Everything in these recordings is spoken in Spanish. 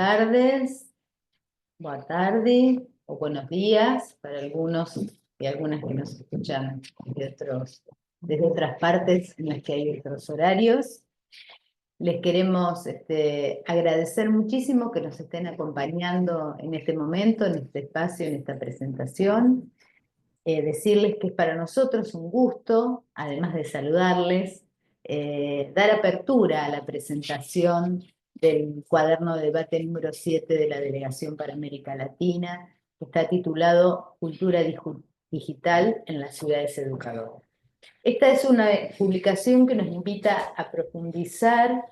tardes, boa tarde o buenos días para algunos y algunas que nos escuchan desde otras partes en las que hay otros horarios. Les queremos agradecer muchísimo que nos estén acompañando en este momento, en este espacio, en esta presentación. Decirles que es para nosotros un gusto, además de saludarles, dar apertura a la presentación del cuaderno de debate número 7 de la Delegación para América Latina, que está titulado Cultura Digital en las ciudades educadoras. Esta es una publicación que nos invita a profundizar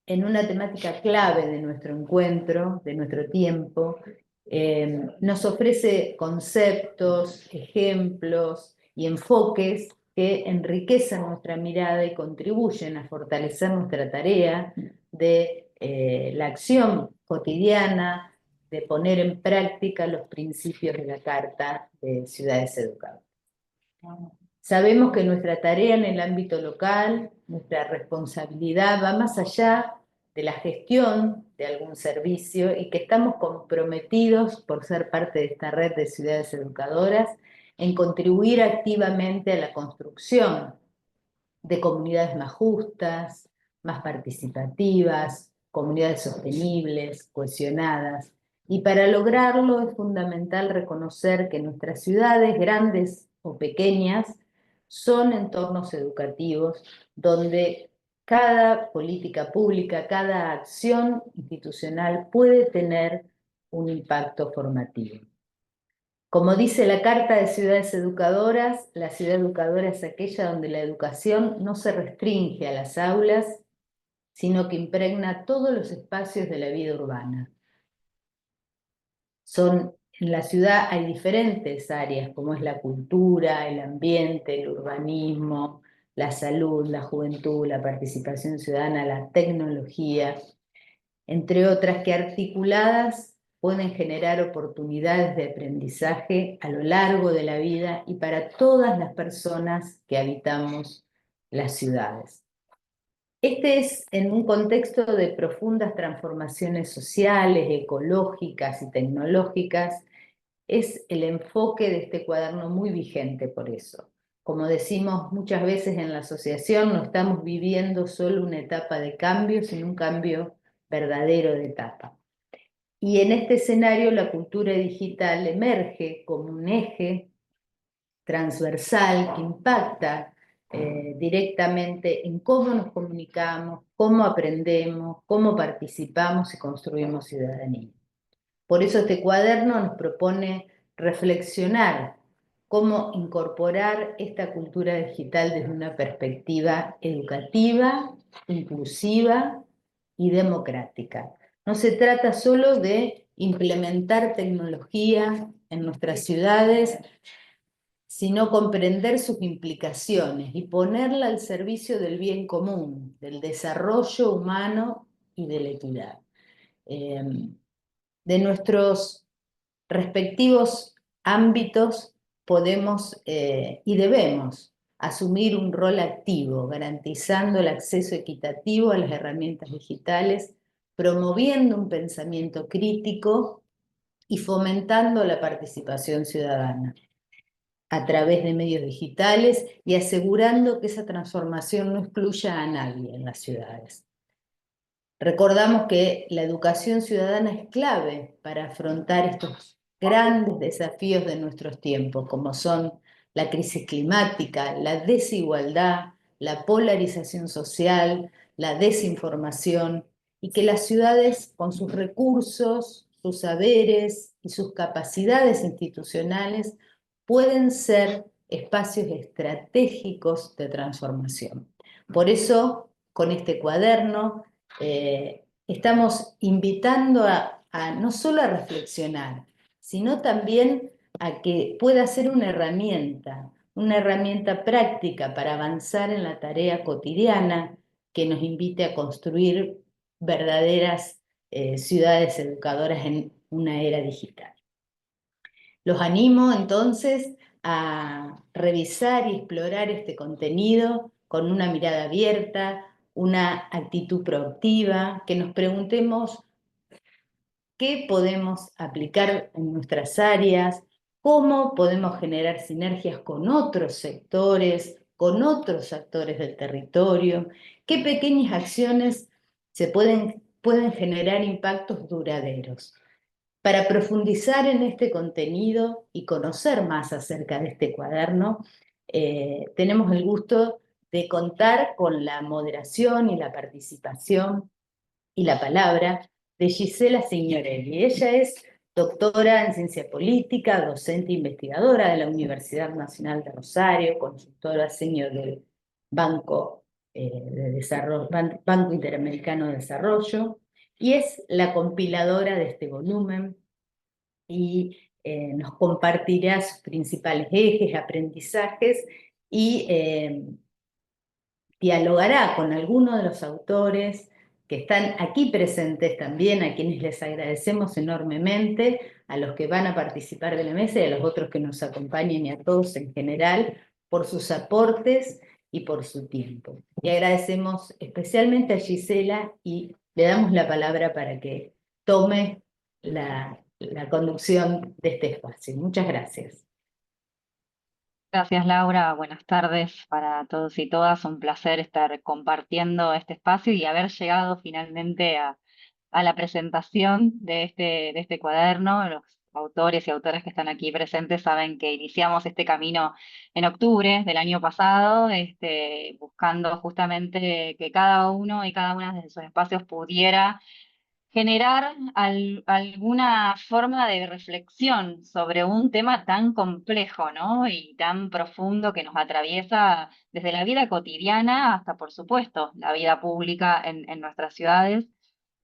en una temática clave de nuestro encuentro, de nuestro tiempo. Nos ofrece conceptos, ejemplos y enfoques que enriquecen nuestra mirada y contribuyen a fortalecer nuestra tarea de la acción cotidiana, de poner en práctica los principios de la Carta de Ciudades Educadoras. Sabemos que nuestra tarea en el ámbito local, nuestra responsabilidad va más allá de la gestión de algún servicio y que estamos comprometidos por ser parte de esta red de ciudades educadoras en contribuir activamente a la construcción de comunidades más justas, más participativas, comunidades sostenibles, cohesionadas. Y para lograrlo es fundamental reconocer que nuestras ciudades, grandes o pequeñas, son entornos educativos donde cada política pública, cada acción institucional puede tener un impacto formativo. Como dice la Carta de Ciudades Educadoras, la ciudad educadora es aquella donde la educación no se restringe a las aulas, sino que impregna todos los espacios de la vida urbana. En la ciudad hay diferentes áreas, como es la cultura, el ambiente, el urbanismo, la salud, la juventud, la participación ciudadana, la tecnología, entre otras que articuladas pueden generar oportunidades de aprendizaje a lo largo de la vida y para todas las personas que habitamos las ciudades. Este es en un contexto de profundas transformaciones sociales, ecológicas y tecnológicas, es el enfoque de este cuaderno muy vigente por eso. Como decimos muchas veces en la asociación, no estamos viviendo solo una etapa de cambio, sino un cambio verdadero de etapa. Y en este escenario la cultura digital emerge como un eje transversal que impacta directamente en cómo nos comunicamos, cómo aprendemos, cómo participamos y construimos ciudadanía. Por eso este cuaderno nos propone reflexionar cómo incorporar esta cultura digital desde una perspectiva educativa, inclusiva y democrática. No se trata solo de implementar tecnología en nuestras ciudades, sino comprender sus implicaciones y ponerla al servicio del bien común, del desarrollo humano y de la equidad. De nuestros respectivos ámbitos podemos y debemos asumir un rol activo, garantizando el acceso equitativo a las herramientas digitales, promoviendo un pensamiento crítico y fomentando la participación ciudadana a través de medios digitales y asegurando que esa transformación no excluya a nadie en las ciudades. Recordamos que la educación ciudadana es clave para afrontar estos grandes desafíos de nuestros tiempos, como son la crisis climática, la desigualdad, la polarización social, la desinformación, y que las ciudades, con sus recursos, sus saberes y sus capacidades institucionales, pueden ser espacios estratégicos de transformación. Por eso, con este cuaderno, estamos invitando no solo a reflexionar, sino también a que pueda ser una herramienta práctica para avanzar en la tarea cotidiana que nos invite a construir verdaderas ciudades educadoras en una era digital. Los animo entonces a revisar y explorar este contenido con una mirada abierta, una actitud proactiva, que nos preguntemos qué podemos aplicar en nuestras áreas, cómo podemos generar sinergias con otros sectores, con otros actores del territorio, qué pequeñas acciones pueden generar impactos duraderos. Para profundizar en este contenido y conocer más acerca de este cuaderno, tenemos el gusto de contar con la moderación y la participación y la palabra de Gisela Signorelli. Ella es doctora en ciencia política, docente e investigadora de la Universidad Nacional de Rosario, consultora senior del Banco, de Desarrollo, Banco Interamericano de Desarrollo, y es la compiladora de este volumen y nos compartirá sus principales ejes, aprendizajes y dialogará con algunos de los autores que están aquí presentes también, a quienes les agradecemos enormemente, a los que van a participar de la mesa y a los otros que nos acompañen y a todos en general por sus aportes y por su tiempo. Y agradecemos especialmente a Gisela y le damos la palabra para que tome la conducción de este espacio. Muchas gracias. Gracias, Laura. Buenas tardes para todos y todas. Un placer estar compartiendo este espacio y haber llegado finalmente a la presentación de este cuaderno. Los autores y autoras que están aquí presentes saben que iniciamos este camino en octubre del año pasado, buscando justamente que cada uno y cada una de sus espacios pudiera generar alguna forma de reflexión sobre un tema tan complejo, ¿no? Y tan profundo que nos atraviesa desde la vida cotidiana hasta, por supuesto, la vida pública en nuestras ciudades.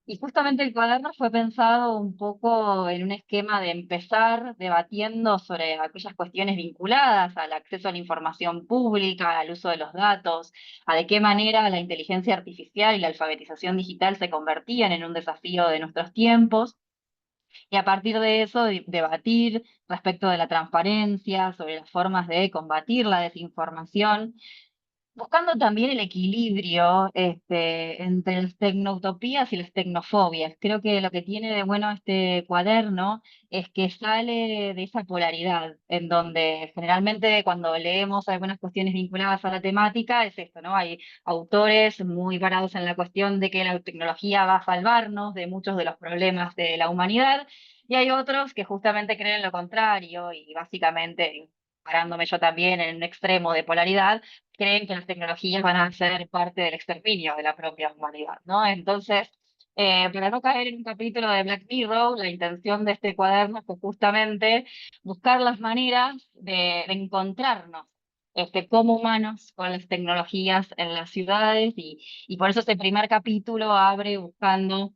Y justamente el cuaderno fue pensado un poco en un esquema de empezar debatiendo sobre aquellas cuestiones vinculadas al acceso a la información pública, al uso de los datos, a de qué manera la inteligencia artificial y la alfabetización digital se convertían en un desafío de nuestros tiempos. Y a partir de eso, debatir respecto de la transparencia, sobre las formas de combatir la desinformación, buscando también el equilibrio entre las tecnoutopías y las tecnofobias. Creo que lo que tiene de bueno este cuaderno es que sale de esa polaridad, en donde generalmente cuando leemos algunas cuestiones vinculadas a la temática es esto, ¿no? Hay autores muy parados en la cuestión de que la tecnología va a salvarnos de muchos de los problemas de la humanidad, y hay otros que justamente creen lo contrario y básicamente, parándome yo también en un extremo de polaridad, creen que las tecnologías van a ser parte del exterminio de la propia humanidad, ¿no? Entonces, para no caer en un capítulo de Black Mirror, la intención de este cuaderno fue justamente buscar las maneras de encontrarnos como humanos con las tecnologías en las ciudades y por eso este primer capítulo abre buscando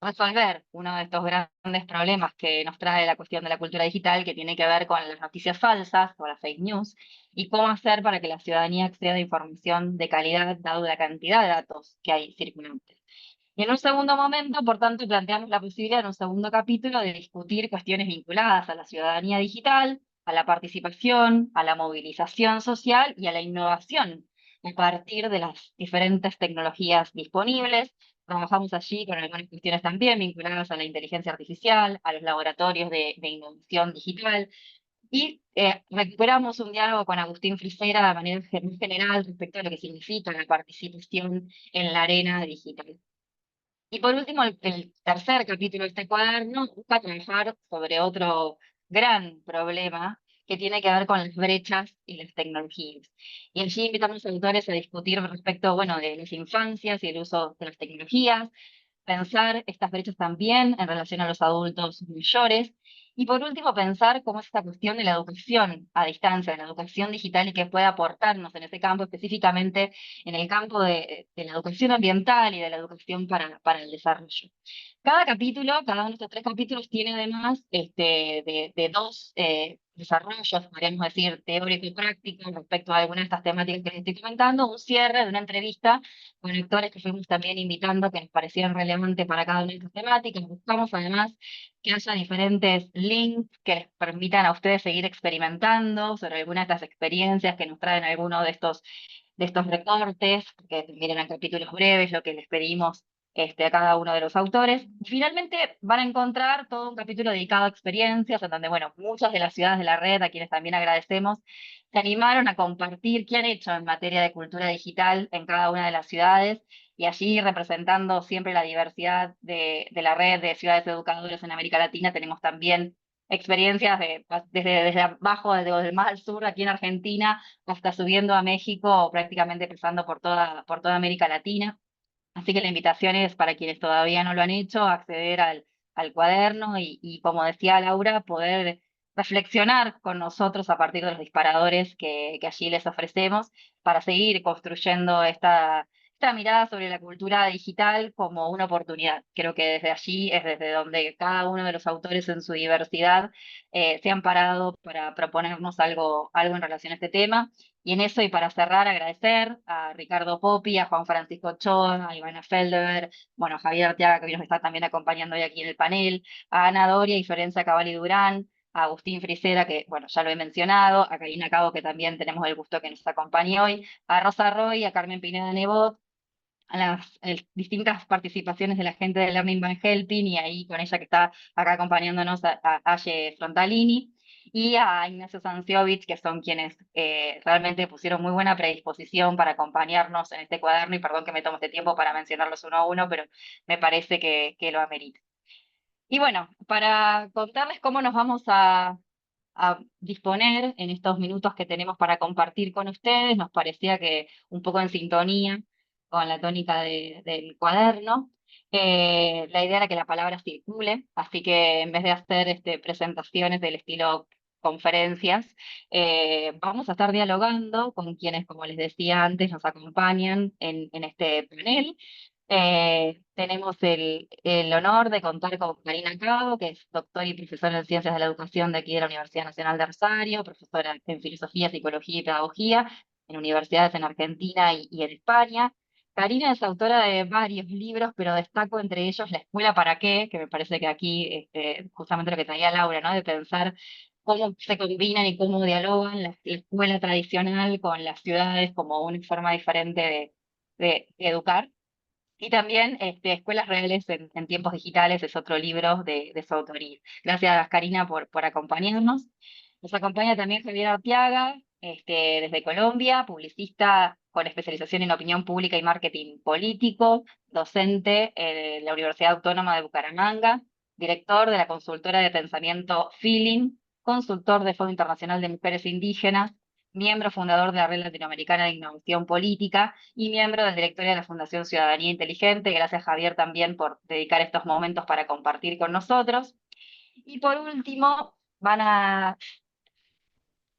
resolver uno de estos grandes problemas que nos trae la cuestión de la cultura digital, que tiene que ver con las noticias falsas o las fake news, y cómo hacer para que la ciudadanía acceda a información de calidad, dado la cantidad de datos que hay circulantes. Y en un segundo momento, por tanto, planteamos la posibilidad en un segundo capítulo de discutir cuestiones vinculadas a la ciudadanía digital, a la participación, a la movilización social y a la innovación a partir de las diferentes tecnologías disponibles. Trabajamos allí con algunas cuestiones también vinculadas a la inteligencia artificial, a los laboratorios de innovación digital, y recuperamos un diálogo con Agustín Frisera de manera muy general respecto a lo que significa la participación en la arena digital. Y por último, el tercer capítulo de este cuaderno busca trabajar sobre otro gran problema que tiene que ver con las brechas y las tecnologías. Y allí invitamos a autores a discutir respecto, bueno, de las infancias y el uso de las tecnologías, pensar estas brechas también en relación a los adultos mayores. Y por último, pensar cómo es esta cuestión de la educación a distancia, de la educación digital y qué puede aportarnos en ese campo, específicamente en el campo de la educación ambiental y de la educación para el desarrollo. Cada capítulo, cada uno de estos tres capítulos tiene además de dos desarrollos, podríamos decir, teórico y práctico respecto a algunas de estas temáticas que les estoy comentando, un cierre de una entrevista con actores que fuimos también invitando que nos parecían relevantes para cada una de estas temáticas. Buscamos además que haya diferentes links que les permitan a ustedes seguir experimentando sobre algunas de estas experiencias que nos traen algunos de estos recortes, que miren a capítulos breves, lo que les pedimos a cada uno de los autores. Y finalmente van a encontrar todo un capítulo dedicado a experiencias, en donde, bueno, muchas de las ciudades de la red, a quienes también agradecemos, se animaron a compartir qué han hecho en materia de cultura digital en cada una de las ciudades, y allí representando siempre la diversidad de la red de ciudades educadoras en América Latina, tenemos también experiencias desde abajo, desde el más al sur, aquí en Argentina, hasta subiendo a México, prácticamente pasando por toda América Latina. Así que la invitación es para quienes todavía no lo han hecho, acceder al cuaderno y, como decía Laura, poder reflexionar con nosotros a partir de los disparadores que allí les ofrecemos para seguir construyendo esta mirada sobre la cultura digital como una oportunidad. Creo que desde allí es desde donde cada uno de los autores en su diversidad se han parado para proponernos algo en relación a este tema. Y en eso, y para cerrar, agradecer a Ricardo Poppi, a Juan Francisco Ochoa, a Ivana Felder, bueno, a Javier Arteaga, que hoy nos está también acompañando hoy aquí en el panel, a Ana Doria y Florencia Cavalli Durán, a Agustín Frisera, que, bueno, ya lo he mencionado, a Karina Cabo, que también tenemos el gusto que nos acompañe hoy, a Rosa Roy, a Carmen Pineda Nebot, a las distintas participaciones de la gente de Learning by Helping, y ahí con ella que está acá acompañándonos, a Aye Frontalini y a Ignacio Sanciovich, que son quienes realmente pusieron muy buena predisposición para acompañarnos en este cuaderno, y perdón que me tomo este tiempo para mencionarlos uno a uno, pero me parece que lo amerita. Y bueno, para contarles cómo nos vamos a disponer en estos minutos que tenemos para compartir con ustedes, nos parecía que un poco en sintonía con la tónica del cuaderno, la idea era que la palabra circule, así que en vez de hacer presentaciones del estilo conferencias, vamos a estar dialogando con quienes, como les decía antes, nos acompañan en este panel. Tenemos el honor de contar con Karina Cabo, que es doctora y profesora en Ciencias de la Educación de aquí de la Universidad Nacional de Rosario, profesora en Filosofía, Psicología y Pedagogía en universidades en Argentina y en España. Karina es autora de varios libros, pero destaco entre ellos La Escuela para qué, que me parece que aquí justamente lo que traía Laura, ¿no? De pensar cómo se combinan y cómo dialogan la escuela tradicional con las ciudades como una forma diferente de educar. Y también Escuelas Reales en Tiempos Digitales es otro libro de su autoría. Gracias, Karina, por acompañarnos. Nos acompaña también Javier Arteaga, desde Colombia, publicista con especialización en opinión pública y marketing político, docente en la Universidad Autónoma de Bucaramanga, director de la consultora de pensamiento Feeling, consultor de Fondo Internacional de Mujeres Indígenas, miembro fundador de la Red Latinoamericana de Innovación Política y miembro del directorio de la Fundación Ciudadanía Inteligente. Gracias, Javier, también por dedicar estos momentos para compartir con nosotros. Y por último, van a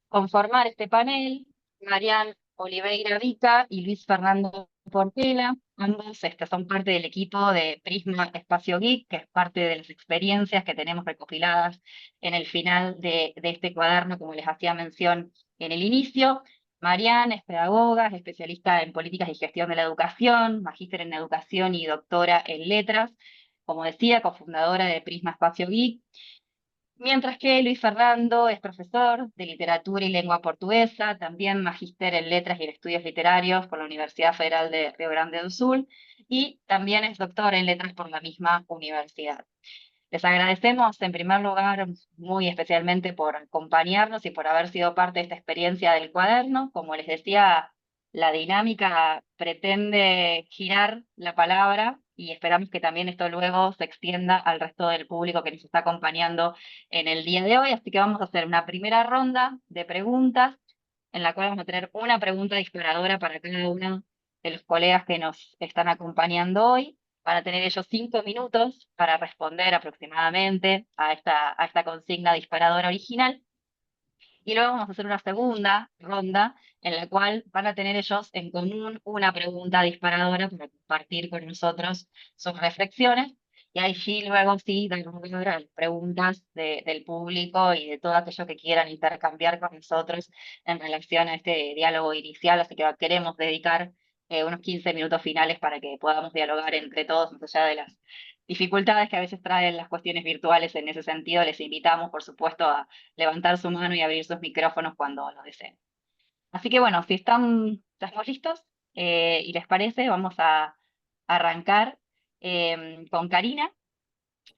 conformar este panel Marian Oliveira Vica y Luis Fernando Portela. Ambos son parte del equipo de Prisma Espacio Geek, que es parte de las experiencias que tenemos recopiladas en el final de este cuaderno, como les hacía mención en el inicio. Marian es pedagoga, es especialista en políticas y gestión de la educación, magíster en educación y doctora en letras. Como decía, cofundadora de Prisma Espacio Geek. Mientras que Luis Fernando es profesor de literatura y lengua portuguesa, también magíster en letras y en estudios literarios por la Universidad Federal de Río Grande do Sul, y también es doctor en letras por la misma universidad. Les agradecemos en primer lugar muy especialmente por acompañarnos y por haber sido parte de esta experiencia del cuaderno. Como les decía, la dinámica pretende girar la palabra y esperamos que también esto luego se extienda al resto del público que nos está acompañando en el día de hoy. Así que vamos a hacer una primera ronda de preguntas en la cual vamos a tener una pregunta disparadora para cada uno de los colegas que nos están acompañando hoy. Van a tener ellos 5 minutos para responder aproximadamente a esta consigna disparadora original. Y luego vamos a hacer una segunda ronda en la cual van a tener ellos en común una pregunta disparadora para compartir con nosotros sus reflexiones. Y allí luego sí dar lugar a las preguntas del público y de todo aquello que quieran intercambiar con nosotros en relación a este diálogo inicial. Así que queremos dedicar unos 15 minutos finales para que podamos dialogar entre todos, más allá de las dificultades que a veces traen las cuestiones virtuales. En ese sentido, les invitamos, por supuesto, a levantar su mano y abrir sus micrófonos cuando lo deseen. Así que bueno, si estamos listos y les parece, vamos a arrancar. con Karina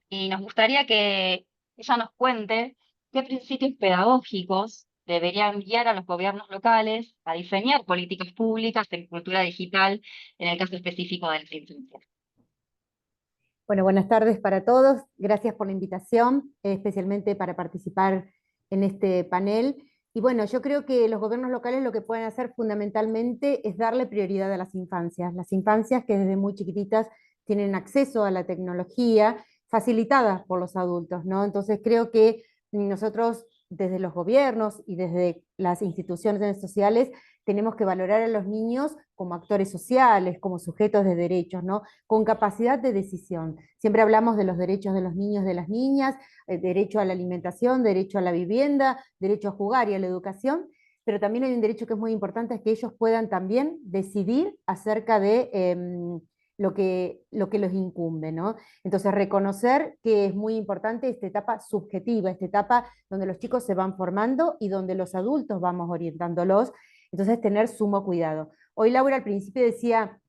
y nos gustaría que ella nos cuente qué principios pedagógicos deberían guiar a los gobiernos locales a diseñar políticas públicas en cultura digital, en el caso específico de las infancias. Bueno, buenas tardes para todos. Gracias por la invitación, especialmente para participar en este panel. Y bueno, yo creo que los gobiernos locales lo que pueden hacer fundamentalmente es darle prioridad a las infancias que desde muy chiquititas tienen acceso a la tecnología facilitada por los adultos, ¿no? Entonces creo que nosotros desde los gobiernos y desde las instituciones sociales tenemos que valorar a los niños como actores sociales, como sujetos de derechos, ¿no? Con capacidad de decisión. Siempre hablamos de los derechos de los niños, de las niñas, derecho a la alimentación, derecho a la vivienda, derecho a jugar y a la educación, pero también hay un derecho que es muy importante, es que ellos puedan también decidir acerca de lo que los incumbe, ¿no? Entonces, reconocer que es muy importante esta etapa subjetiva, esta etapa donde los chicos se van formando y donde los adultos vamos orientándolos, entonces tener sumo cuidado. Hoy Laura al principio decía,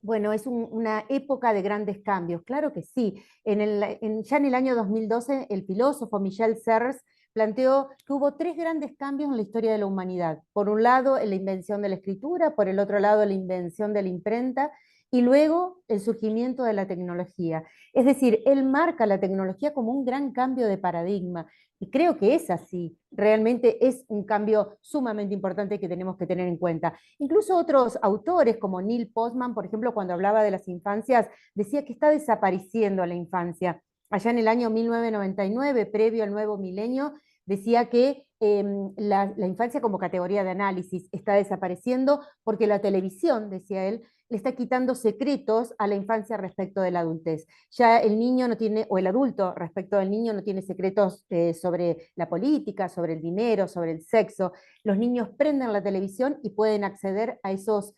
bueno, es una época de grandes cambios. Claro que sí. Ya en el año 2012, el filósofo Michel Serres planteó que hubo tres grandes cambios en la historia de la humanidad. Por un lado, la invención de la escritura, por el otro lado, la invención de la imprenta, y luego el surgimiento de la tecnología. Es decir, él marca la tecnología como un gran cambio de paradigma. Y creo que es así. Realmente es un cambio sumamente importante que tenemos que tener en cuenta. Incluso otros autores, como Neil Postman, por ejemplo, cuando hablaba de las infancias, decía que está desapareciendo la infancia. Allá en el año 1999, previo al nuevo milenio, decía que la infancia como categoría de análisis está desapareciendo porque la televisión, decía él, le está quitando secretos a la infancia respecto de la adultez. Ya el niño no tiene, o el adulto respecto del niño no tiene secretos sobre la política, sobre el dinero, sobre el sexo. Los niños prenden la televisión y pueden acceder a esos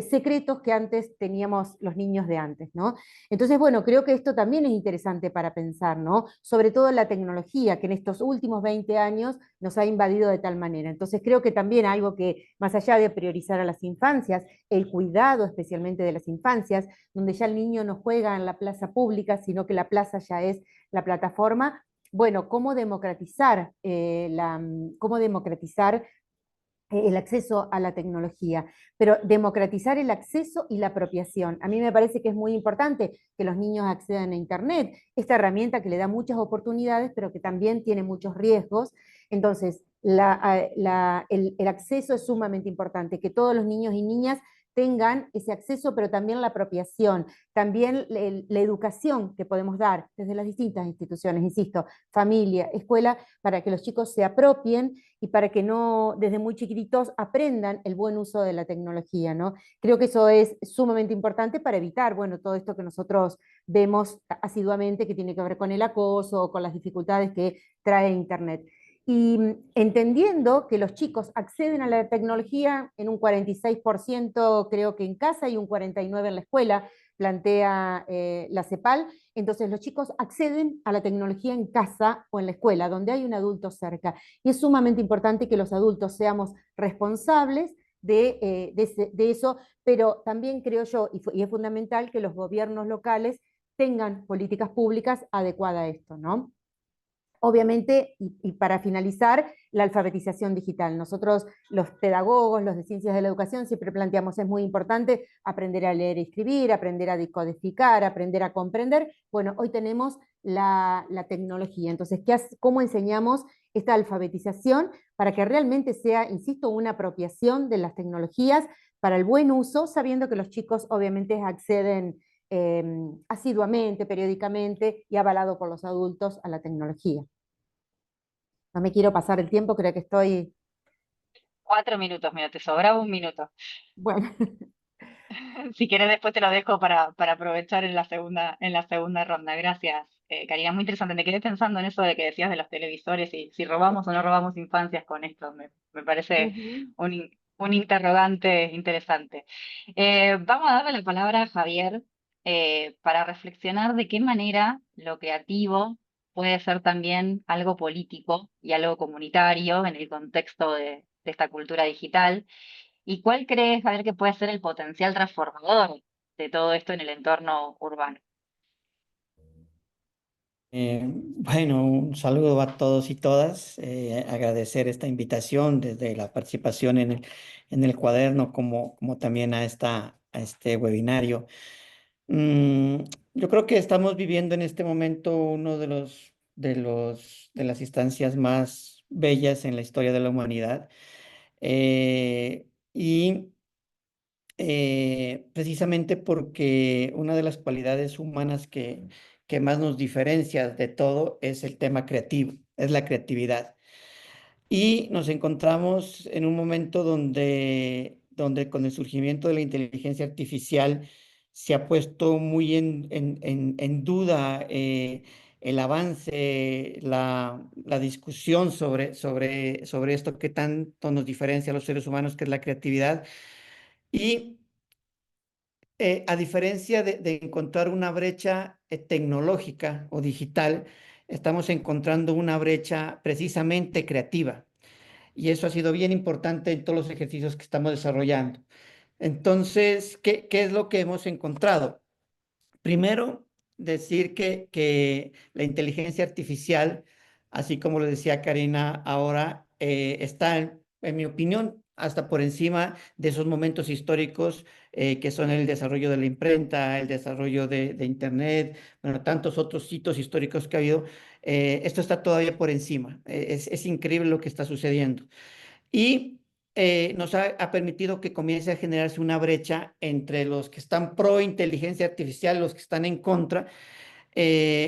secretos que antes teníamos los niños de antes, ¿no? Entonces, bueno, creo que esto también es interesante para pensar, ¿no? Sobre todo la tecnología, que en estos últimos 20 años nos ha invadido de tal manera. Entonces, creo que también algo que, más allá de priorizar a las infancias, el cuidado especialmente de las infancias, donde ya el niño no juega en la plaza pública, sino que la plaza ya es la plataforma, bueno, cómo democratizar el acceso a la tecnología, pero democratizar el acceso y la apropiación. A mí me parece que es muy importante que los niños accedan a Internet, esta herramienta que le da muchas oportunidades, pero que también tiene muchos riesgos. Entonces, el acceso es sumamente importante, que todos los niños y niñas tengan ese acceso, pero también la apropiación, también la educación que podemos dar desde las distintas instituciones, insisto, familia, escuela, para que los chicos se apropien y para que no, desde muy chiquititos, aprendan el buen uso de la tecnología, ¿no? Creo que eso es sumamente importante para evitar, bueno, todo esto que nosotros vemos asiduamente que tiene que ver con el acoso o con las dificultades que trae Internet. Y entendiendo que los chicos acceden a la tecnología en un 46% creo que en casa y un 49% en la escuela, plantea la CEPAL, entonces los chicos acceden a la tecnología en casa o en la escuela, donde hay un adulto cerca. Y es sumamente importante que los adultos seamos responsables de eso, pero también creo yo, y es fundamental que los gobiernos locales tengan políticas públicas adecuadas a esto, ¿no? Obviamente, y para finalizar, la alfabetización digital. Nosotros, los pedagogos, los de ciencias de la educación, siempre planteamos, es muy importante aprender a leer y escribir, aprender a decodificar, aprender a comprender. Bueno, hoy tenemos la tecnología. Entonces, ¿cómo enseñamos esta alfabetización para que realmente sea, insisto, una apropiación de las tecnologías para el buen uso, sabiendo que los chicos obviamente acceden asiduamente, periódicamente y avalado por los adultos a la tecnología? No me quiero pasar el tiempo, creo que estoy... 4 minutos, mira, te sobraba un minuto. Bueno, Si quieres, después te lo dejo para aprovechar en la segunda ronda. Gracias, Karina. Muy interesante. Me quedé pensando en eso de que decías de los televisores y si robamos o no robamos infancias con esto. Me parece ujú. un interrogante interesante. Vamos a darle la palabra a Javier para reflexionar de qué manera lo creativo puede ser también algo político y algo comunitario en el contexto de esta cultura digital. ¿Y cuál crees, Javier, que puede ser el potencial transformador de todo esto en el entorno urbano? Bueno, un saludo a todos y todas. Agradecer esta invitación desde la participación en el cuaderno como también a este webinario. Mm, yo creo que estamos viviendo en este momento uno de las instancias más bellas en la historia de la humanidad. Y precisamente porque una de las cualidades humanas que más nos diferencia de todo es el tema creativo, es la creatividad. Y nos encontramos en un momento donde con el surgimiento de la inteligencia artificial se ha puesto muy en duda el avance, la discusión sobre esto que tanto nos diferencia a los seres humanos, que es la creatividad. Y a diferencia de encontrar una brecha tecnológica o digital, estamos encontrando una brecha precisamente creativa. Y eso ha sido bien importante en todos los ejercicios que estamos desarrollando. Entonces, ¿qué es lo que hemos encontrado? Primero, decir que la inteligencia artificial, así como lo decía Karina ahora, está, en mi opinión, hasta por encima de esos momentos históricos que son el desarrollo de la imprenta, el desarrollo de Internet, bueno, tantos otros hitos históricos que ha habido. Esto está todavía por encima. Es increíble lo que está sucediendo. Y nos ha permitido que comience a generarse una brecha entre los que están pro inteligencia artificial y los que están en contra,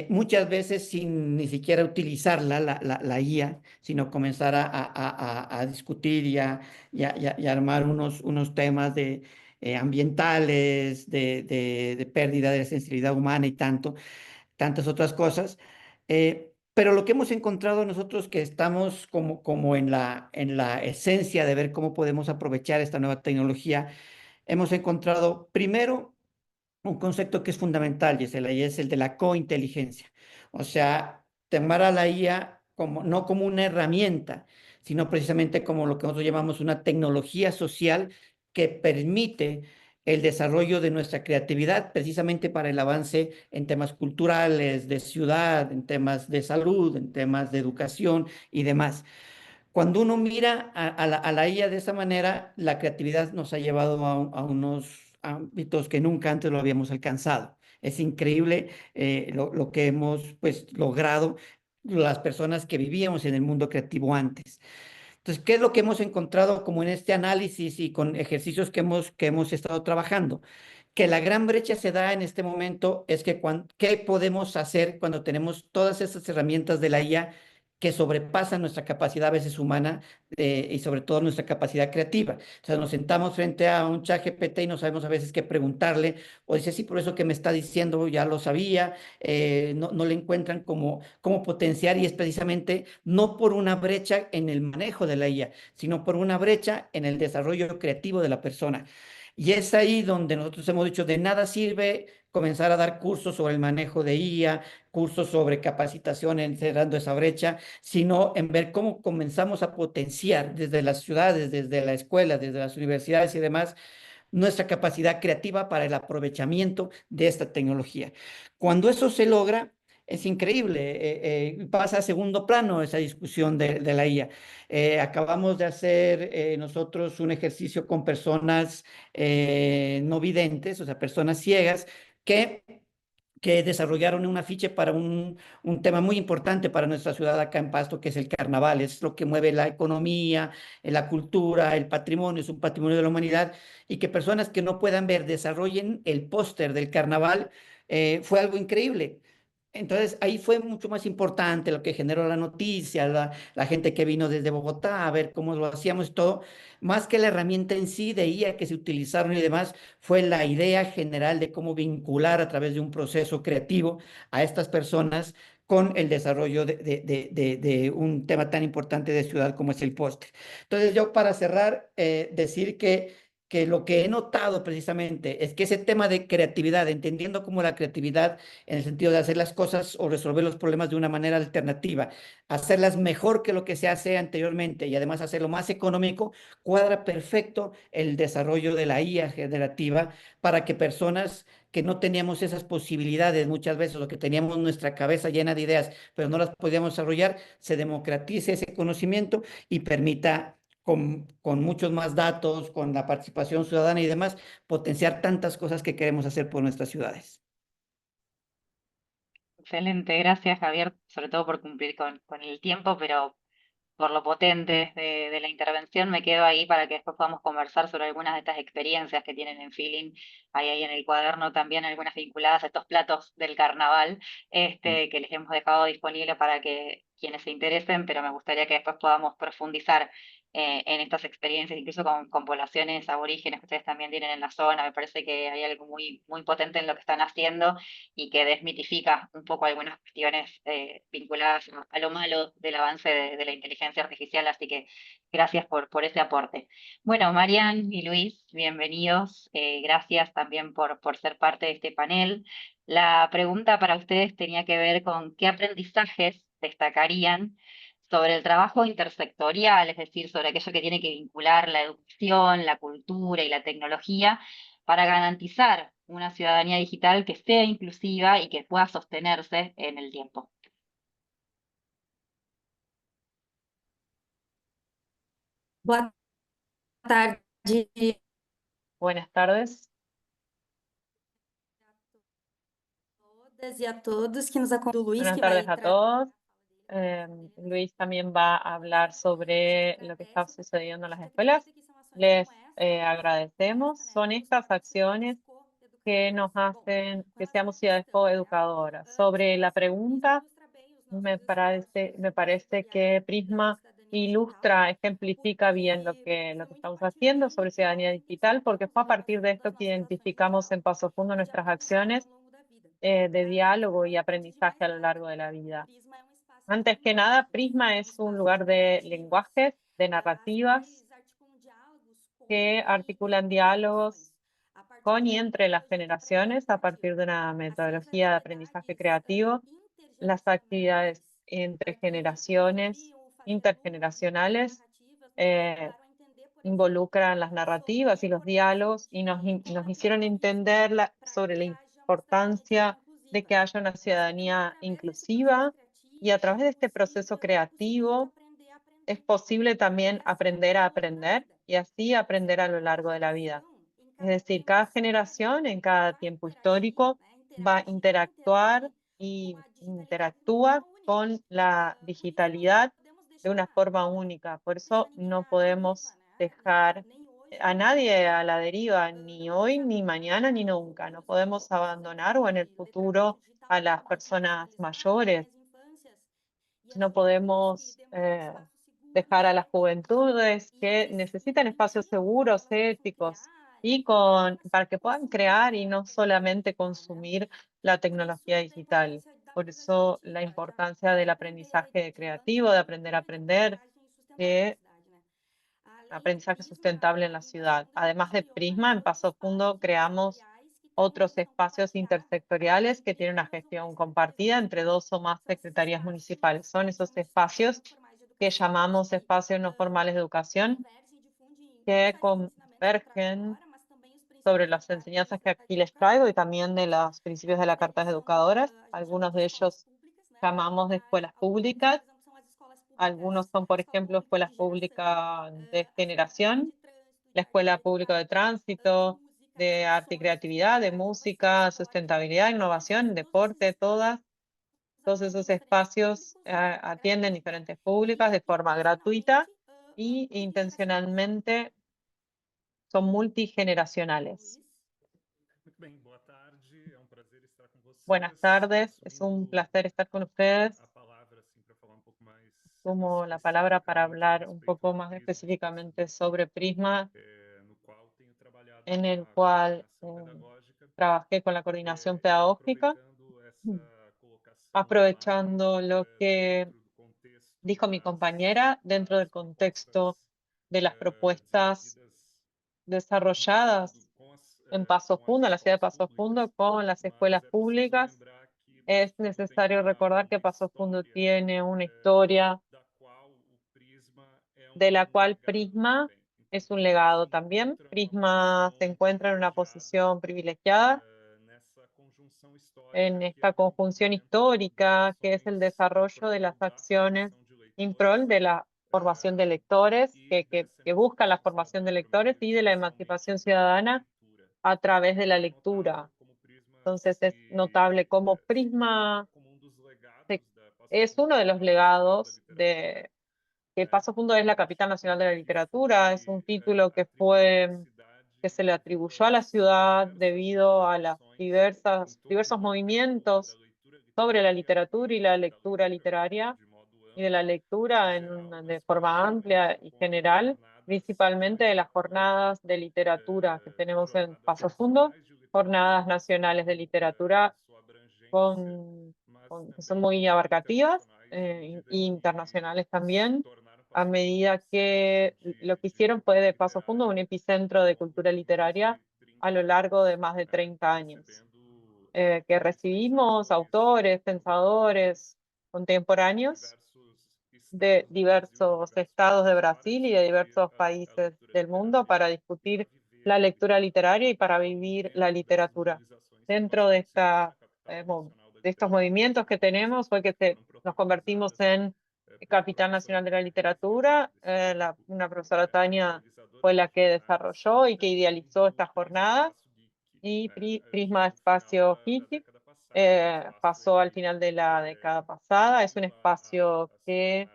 muchas veces sin ni siquiera utilizarla, la IA, sino comenzar a discutir y a armar unos temas ambientales, de pérdida de la sensibilidad humana y tantas otras cosas. Pero lo que hemos encontrado nosotros que estamos como en la esencia de ver cómo podemos aprovechar esta nueva tecnología, hemos encontrado primero un concepto que es fundamental, Gisela, y es el de la cointeligencia. O sea, tomar a la IA no como una herramienta, sino precisamente como lo que nosotros llamamos una tecnología social que permite el desarrollo de nuestra creatividad precisamente para el avance en temas culturales, de ciudad, en temas de salud, en temas de educación y demás. Cuando uno mira a la IA de esa manera, la creatividad nos ha llevado a unos ámbitos que nunca antes lo habíamos alcanzado. Es increíble lo que hemos pues, logrado las personas que vivíamos en el mundo creativo antes. Entonces, ¿qué es lo que hemos encontrado como en este análisis y con ejercicios que hemos estado trabajando? Que la gran brecha se da en este momento es que ¿qué podemos hacer cuando tenemos todas esas herramientas de la IA que sobrepasan nuestra capacidad a veces humana y sobre todo nuestra capacidad creativa? O sea, nos sentamos frente a un chat GPT y no sabemos a veces qué preguntarle, o dice, sí, por eso que me está diciendo ya lo sabía, no le encuentran cómo potenciar, y es precisamente no por una brecha en el manejo de la IA, sino por una brecha en el desarrollo creativo de la persona. Y es ahí donde nosotros hemos dicho, de nada sirve comenzar a dar cursos sobre el manejo de IA, cursos sobre capacitación en cerrando esa brecha, sino en ver cómo comenzamos a potenciar desde las ciudades, desde la escuela, desde las universidades y demás, nuestra capacidad creativa para el aprovechamiento de esta tecnología. Cuando eso se logra, es increíble, pasa a segundo plano esa discusión de la IA. Acabamos de hacer nosotros un ejercicio con personas no videntes, o sea, personas ciegas, que desarrollaron un afiche para un tema muy importante para nuestra ciudad acá en Pasto, que es el carnaval. Es lo que mueve la economía, la cultura, el patrimonio, es un patrimonio de la humanidad, y que personas que no puedan ver desarrollen el póster del carnaval, fue algo increíble. Entonces, ahí fue mucho más importante lo que generó la noticia, la gente que vino desde Bogotá a ver cómo lo hacíamos todo, más que la herramienta en sí de IA que se utilizaron y demás, fue la idea general de cómo vincular a través de un proceso creativo a estas personas con el desarrollo de un tema tan importante de ciudad como es el póster. Entonces, yo para cerrar, decir que lo que he notado precisamente es que ese tema de creatividad, entendiendo como la creatividad en el sentido de hacer las cosas o resolver los problemas de una manera alternativa, hacerlas mejor que lo que se hace anteriormente y además hacerlo más económico, cuadra perfecto el desarrollo de la IA generativa para que personas que no teníamos esas posibilidades muchas veces, o que teníamos nuestra cabeza llena de ideas, pero no las podíamos desarrollar, se democratice ese conocimiento y permita con muchos más datos, con la participación ciudadana y demás, potenciar tantas cosas que queremos hacer por nuestras ciudades. Excelente, gracias Javier, sobre todo por cumplir con el tiempo, pero por lo potente de la intervención me quedo ahí para que después podamos conversar sobre algunas de estas experiencias que tienen en Feeling. Hay ahí en el cuaderno también algunas vinculadas a estos platos del carnaval, que les hemos dejado disponible para que quienes se interesen, pero me gustaría que después podamos profundizar en estas experiencias, incluso con poblaciones aborígenes que ustedes también tienen en la zona. Me parece que hay algo muy, muy potente en lo que están haciendo y que desmitifica un poco algunas cuestiones vinculadas a lo malo del avance de la inteligencia artificial, así que gracias por ese aporte. Bueno, Marian y Luis, bienvenidos, gracias también por ser parte de este panel. La pregunta para ustedes tenía que ver con qué aprendizajes destacarían sobre el trabajo intersectorial, es decir, sobre aquello que tiene que vincular la educación, la cultura y la tecnología para garantizar una ciudadanía digital que sea inclusiva y que pueda sostenerse en el tiempo. Boa tarde Buenas tardes. a todas e a todos que nos acompanham. Luis, Buenas que vai tardes a trazer todos. Luis también va a hablar sobre lo que está sucediendo en las escuelas. Les agradecemos. Son estas acciones que nos hacen que seamos ciudades coeducadoras. Sobre la pregunta, me parece que Prisma ilustra, ejemplifica bien lo que estamos haciendo sobre ciudadanía digital, porque fue a partir de esto que identificamos en Paso Fundo nuestras acciones de diálogo y aprendizaje a lo largo de la vida. Antes que nada, Prisma es un lugar de lenguajes, de narrativas que articulan diálogos con y entre las generaciones a partir de una metodología de aprendizaje creativo. Las actividades entre generaciones, intergeneracionales, involucran las narrativas y los diálogos y nos hicieron entender sobre la importancia de que haya una ciudadanía inclusiva, y a través de este proceso creativo es posible también aprender a aprender y así aprender a lo largo de la vida. Es decir, cada generación en cada tiempo histórico va a interactuar y interactúa con la digitalidad de una forma única. Por eso no podemos dejar a nadie a la deriva, ni hoy, ni mañana, ni nunca. No podemos abandonar o en el futuro a las personas mayores. No podemos dejar a las juventudes que necesitan espacios seguros, éticos, y para que puedan crear y no solamente consumir la tecnología digital. Por eso la importancia del aprendizaje creativo, de aprender a aprender, de aprendizaje sustentable en la ciudad. Además de Prisma, en Paso Fundo creamos otros espacios intersectoriales que tienen una gestión compartida entre 2 o más secretarías municipales. Son esos espacios que llamamos espacios no formales de educación, que convergen sobre las enseñanzas que aquí les traigo y también de los principios de la Carta de Educadoras. Algunos de ellos llamamos de escuelas públicas. Algunos son, por ejemplo, escuelas públicas de generación, la escuela pública de tránsito, de arte y creatividad, de música, sustentabilidad, innovación, deporte, todos esos espacios atienden diferentes públicas de forma gratuita y intencionalmente son multigeneracionales. Buenas tardes, es un placer estar con ustedes. Tomo la palabra para hablar un poco más específicamente sobre Prisma, en el cual trabajé con la coordinación pedagógica, aprovechando lo que dijo mi compañera dentro del contexto de las propuestas desarrolladas en Paso Fundo, en la ciudad de Paso Fundo, con las escuelas públicas. Es necesario recordar que Paso Fundo tiene una historia de la cual Prisma es un legado también. Prisma se encuentra en una posición privilegiada en esta conjunción histórica que es el desarrollo de las acciones en prol de la formación de lectores, que busca la formación de lectores y de la emancipación ciudadana a través de la lectura. Entonces es notable como Prisma es uno de los legados de que Paso Fundo es la capital nacional de la literatura, es un título que se le atribuyó a la ciudad debido a los diversos movimientos sobre la literatura y la lectura literaria, y de la lectura de forma amplia y general, principalmente de las jornadas de literatura que tenemos en Paso Fundo, jornadas nacionales de literatura que son muy abarcativas e internacionales también, a medida que lo que hicieron fue de Paso Fundo un epicentro de cultura literaria a lo largo de más de 30 años, que recibimos autores, pensadores contemporáneos de diversos estados de Brasil y de diversos países del mundo para discutir la lectura literaria y para vivir la literatura. Dentro de estos movimientos que tenemos fue que nos convertimos en Capital Nacional de la Literatura. Una profesora, Tania, fue la que desarrolló y que idealizó esta jornada, y Prisma Espacio HITIC pasó al final de la década pasada. Es un espacio que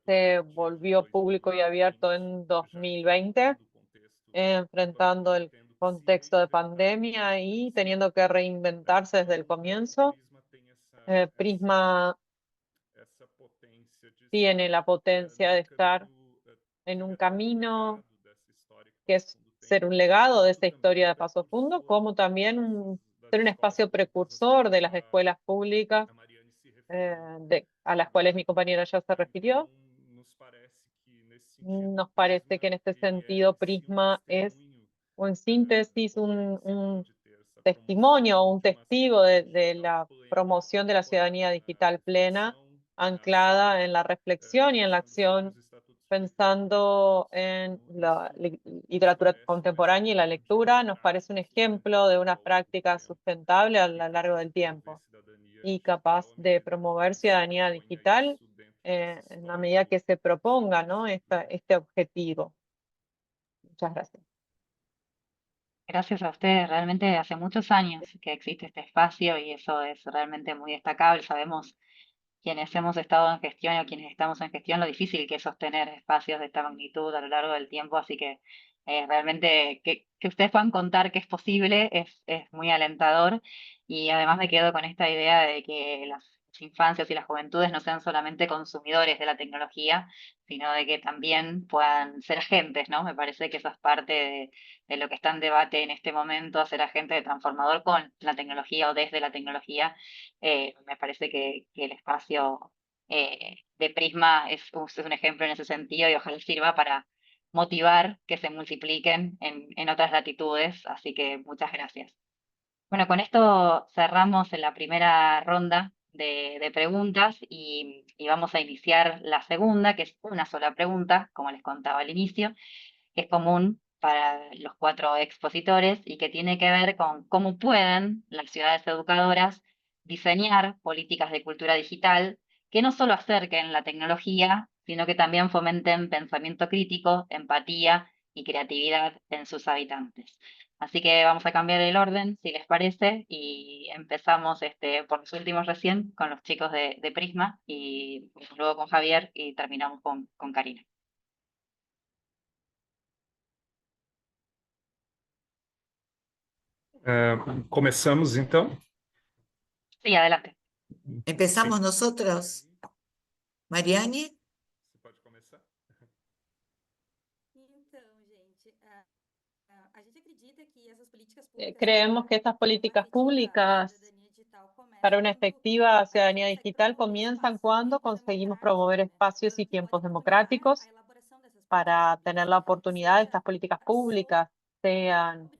se volvió público y abierto en 2020, enfrentando el contexto de pandemia y teniendo que reinventarse desde el comienzo. Prisma tiene la potencia de estar en un camino que es ser un legado de esta historia de Paso Fundo, como también ser un espacio precursor de las escuelas públicas, a las cuales mi compañera ya se refirió. Nos parece que en este sentido Prisma es, en síntesis, un testimonio, un testigo de la promoción de la ciudadanía digital plena, anclada en la reflexión y en la acción, pensando en la literatura contemporánea y la lectura. Nos parece un ejemplo de una práctica sustentable a lo largo del tiempo y capaz de promover ciudadanía digital en la medida que se proponga, ¿no? este objetivo. Muchas gracias. Gracias a ustedes, realmente hace muchos años que existe este espacio y eso es realmente muy destacable. Sabemos quienes hemos estado en gestión o quienes estamos en gestión lo difícil que es sostener espacios de esta magnitud a lo largo del tiempo, así que realmente que ustedes puedan contar que es posible es muy alentador, y además me quedo con esta idea de que las infancias y las juventudes no sean solamente consumidores de la tecnología, sino de que también puedan ser agentes, ¿no? Me parece que eso es parte de lo que está en debate en este momento, ser agente de transformador con la tecnología o desde la tecnología. Me parece que el espacio de Prisma es un ejemplo en ese sentido y ojalá sirva para motivar que se multipliquen en otras latitudes, así que muchas gracias. Bueno, con esto cerramos la primera ronda de preguntas y vamos a iniciar la segunda, que es una sola pregunta, como les contaba al inicio, que es común para los 4 expositores y que tiene que ver con cómo pueden las ciudades educadoras diseñar políticas de cultura digital que no solo acerquen la tecnología, sino que también fomenten pensamiento crítico, empatía y creatividad en sus habitantes. Así que vamos a cambiar el orden, si les parece, y empezamos por los últimos recién con los chicos de Prisma y luego con Javier y terminamos con Karina. Começamos, então? Sí, adelante. Empezamos nosotros. Mariane. Você pode começar? Creemos que estas políticas públicas para una efectiva ciudadanía digital comienzan cuando conseguimos promover espacios y tiempos democráticos para tener la oportunidad de estas políticas públicas sean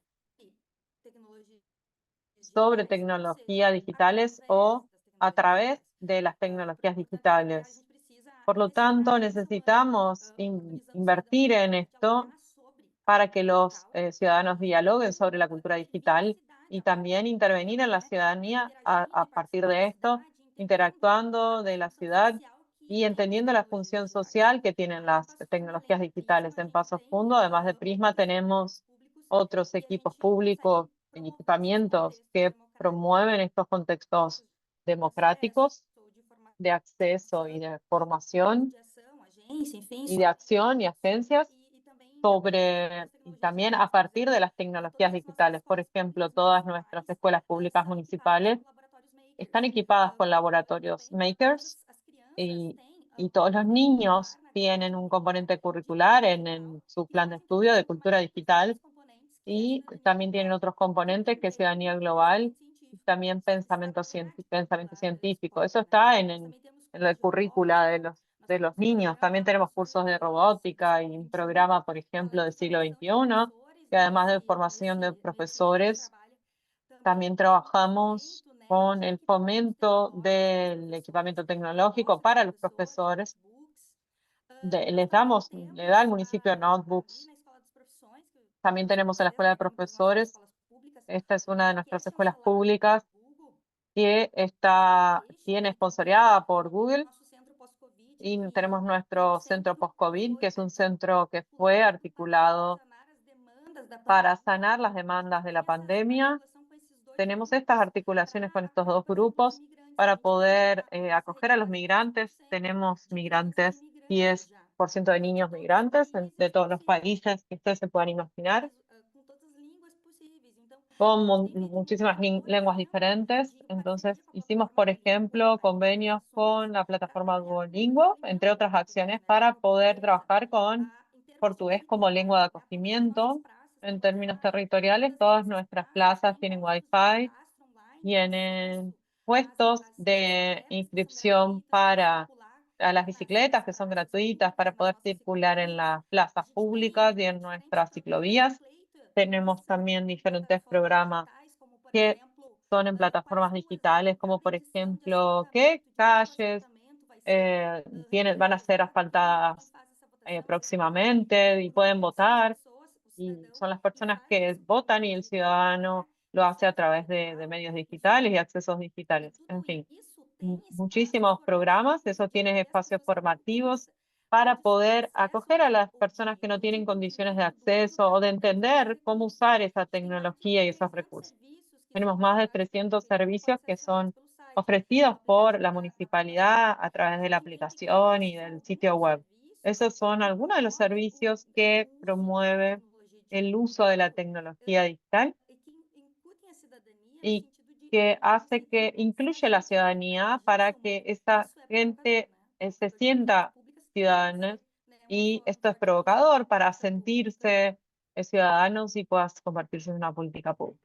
sobre tecnologías digitales o a través de las tecnologías digitales. Por lo tanto, necesitamos invertir en esto para que los ciudadanos dialoguen sobre la cultura digital y también intervenir en la ciudadanía a partir de esto, interactuando de la ciudad y entendiendo la función social que tienen las tecnologías digitales. En Paso Fundo, además de Prisma, tenemos otros equipos públicos y equipamientos que promueven estos contextos democráticos de acceso y de formación y de acción y agencias y también a partir de las tecnologías digitales. Por ejemplo, todas nuestras escuelas públicas municipales están equipadas con laboratorios makers y todos los niños tienen un componente curricular en su plan de estudio de cultura digital y también tienen otros componentes que es ciudadanía global y también pensamiento científico. Eso está en la currícula de los niños. También tenemos cursos de robótica y un programa, por ejemplo, del siglo XXI, que además de formación de profesores, también trabajamos con el fomento del equipamiento tecnológico para los profesores. Le da al municipio notebooks. También tenemos en la Escuela de Profesores, esta es una de nuestras escuelas públicas que tiene esponsoreada por Google. Y tenemos nuestro centro post-COVID, que es un centro que fue articulado para sanar las demandas de la pandemia. Tenemos estas articulaciones con estos dos grupos para poder acoger a los migrantes. Tenemos migrantes, 10% de niños migrantes de todos los países que ustedes se puedan imaginar, con muchísimas lenguas diferentes. Entonces, hicimos, por ejemplo, convenios con la plataforma Duolingo, entre otras acciones, para poder trabajar con portugués como lengua de acogimiento. En términos territoriales, todas nuestras plazas tienen Wi-Fi, tienen puestos de inscripción a las bicicletas, que son gratuitas, para poder circular en las plazas públicas y en nuestras ciclovías. Tenemos también diferentes programas que son en plataformas digitales, como por ejemplo, qué calles van a ser asfaltadas próximamente y pueden votar. Y son las personas que votan y el ciudadano lo hace a través de medios digitales y accesos digitales. En fin, muchísimos programas. Eso tiene espacios formativos para poder acoger a las personas que no tienen condiciones de acceso o de entender cómo usar esa tecnología y esos recursos. Tenemos más de 300 servicios que son ofrecidos por la municipalidad a través de la aplicación y del sitio web. Esos son algunos de los servicios que promueve el uso de la tecnología digital y que hace que incluye la ciudadanía para que esa gente se sienta ciudadana, y esto es provocador para sentirse ciudadanos y puedas convertirse en una política pública.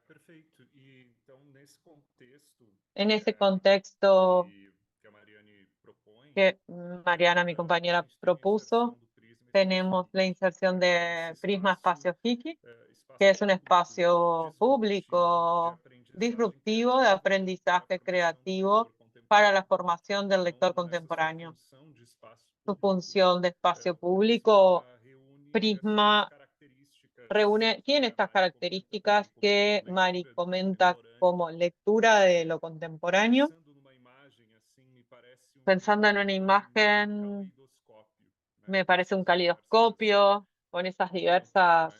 Perfeito. E então, nesse contexto En ese contexto que a Mariane propõe, que Mariana, mi compañera, propuso, tenemos la inserción de Prisma Espacio Hiki, que es un espacio público disruptivo de aprendizaje creativo para la formación del lector contemporáneo. Su función de espacio público, Prisma tiene estas características que Mari comenta como lectura de lo contemporáneo. Pensando en una imagen, me parece un calidoscopio con esas diversas,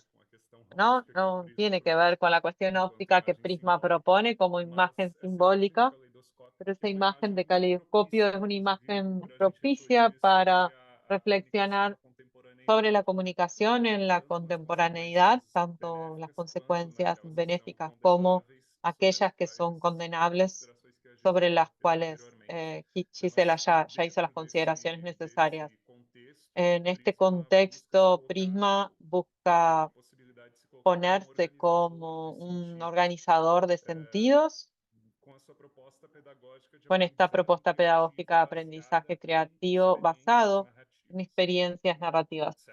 ¿no? No tiene que ver con la cuestión óptica que Prisma propone como imagen simbólica, pero esa imagen de calidoscopio es una imagen propicia para reflexionar sobre la comunicación en la contemporaneidad, tanto las consecuencias benéficas como aquellas que son condenables, sobre las cuales Gisela ya hizo las consideraciones necesarias. En este contexto, Prisma busca ponerse como un organizador de sentidos con esta propuesta pedagógica de aprendizaje creativo basado en experiencias narrativas.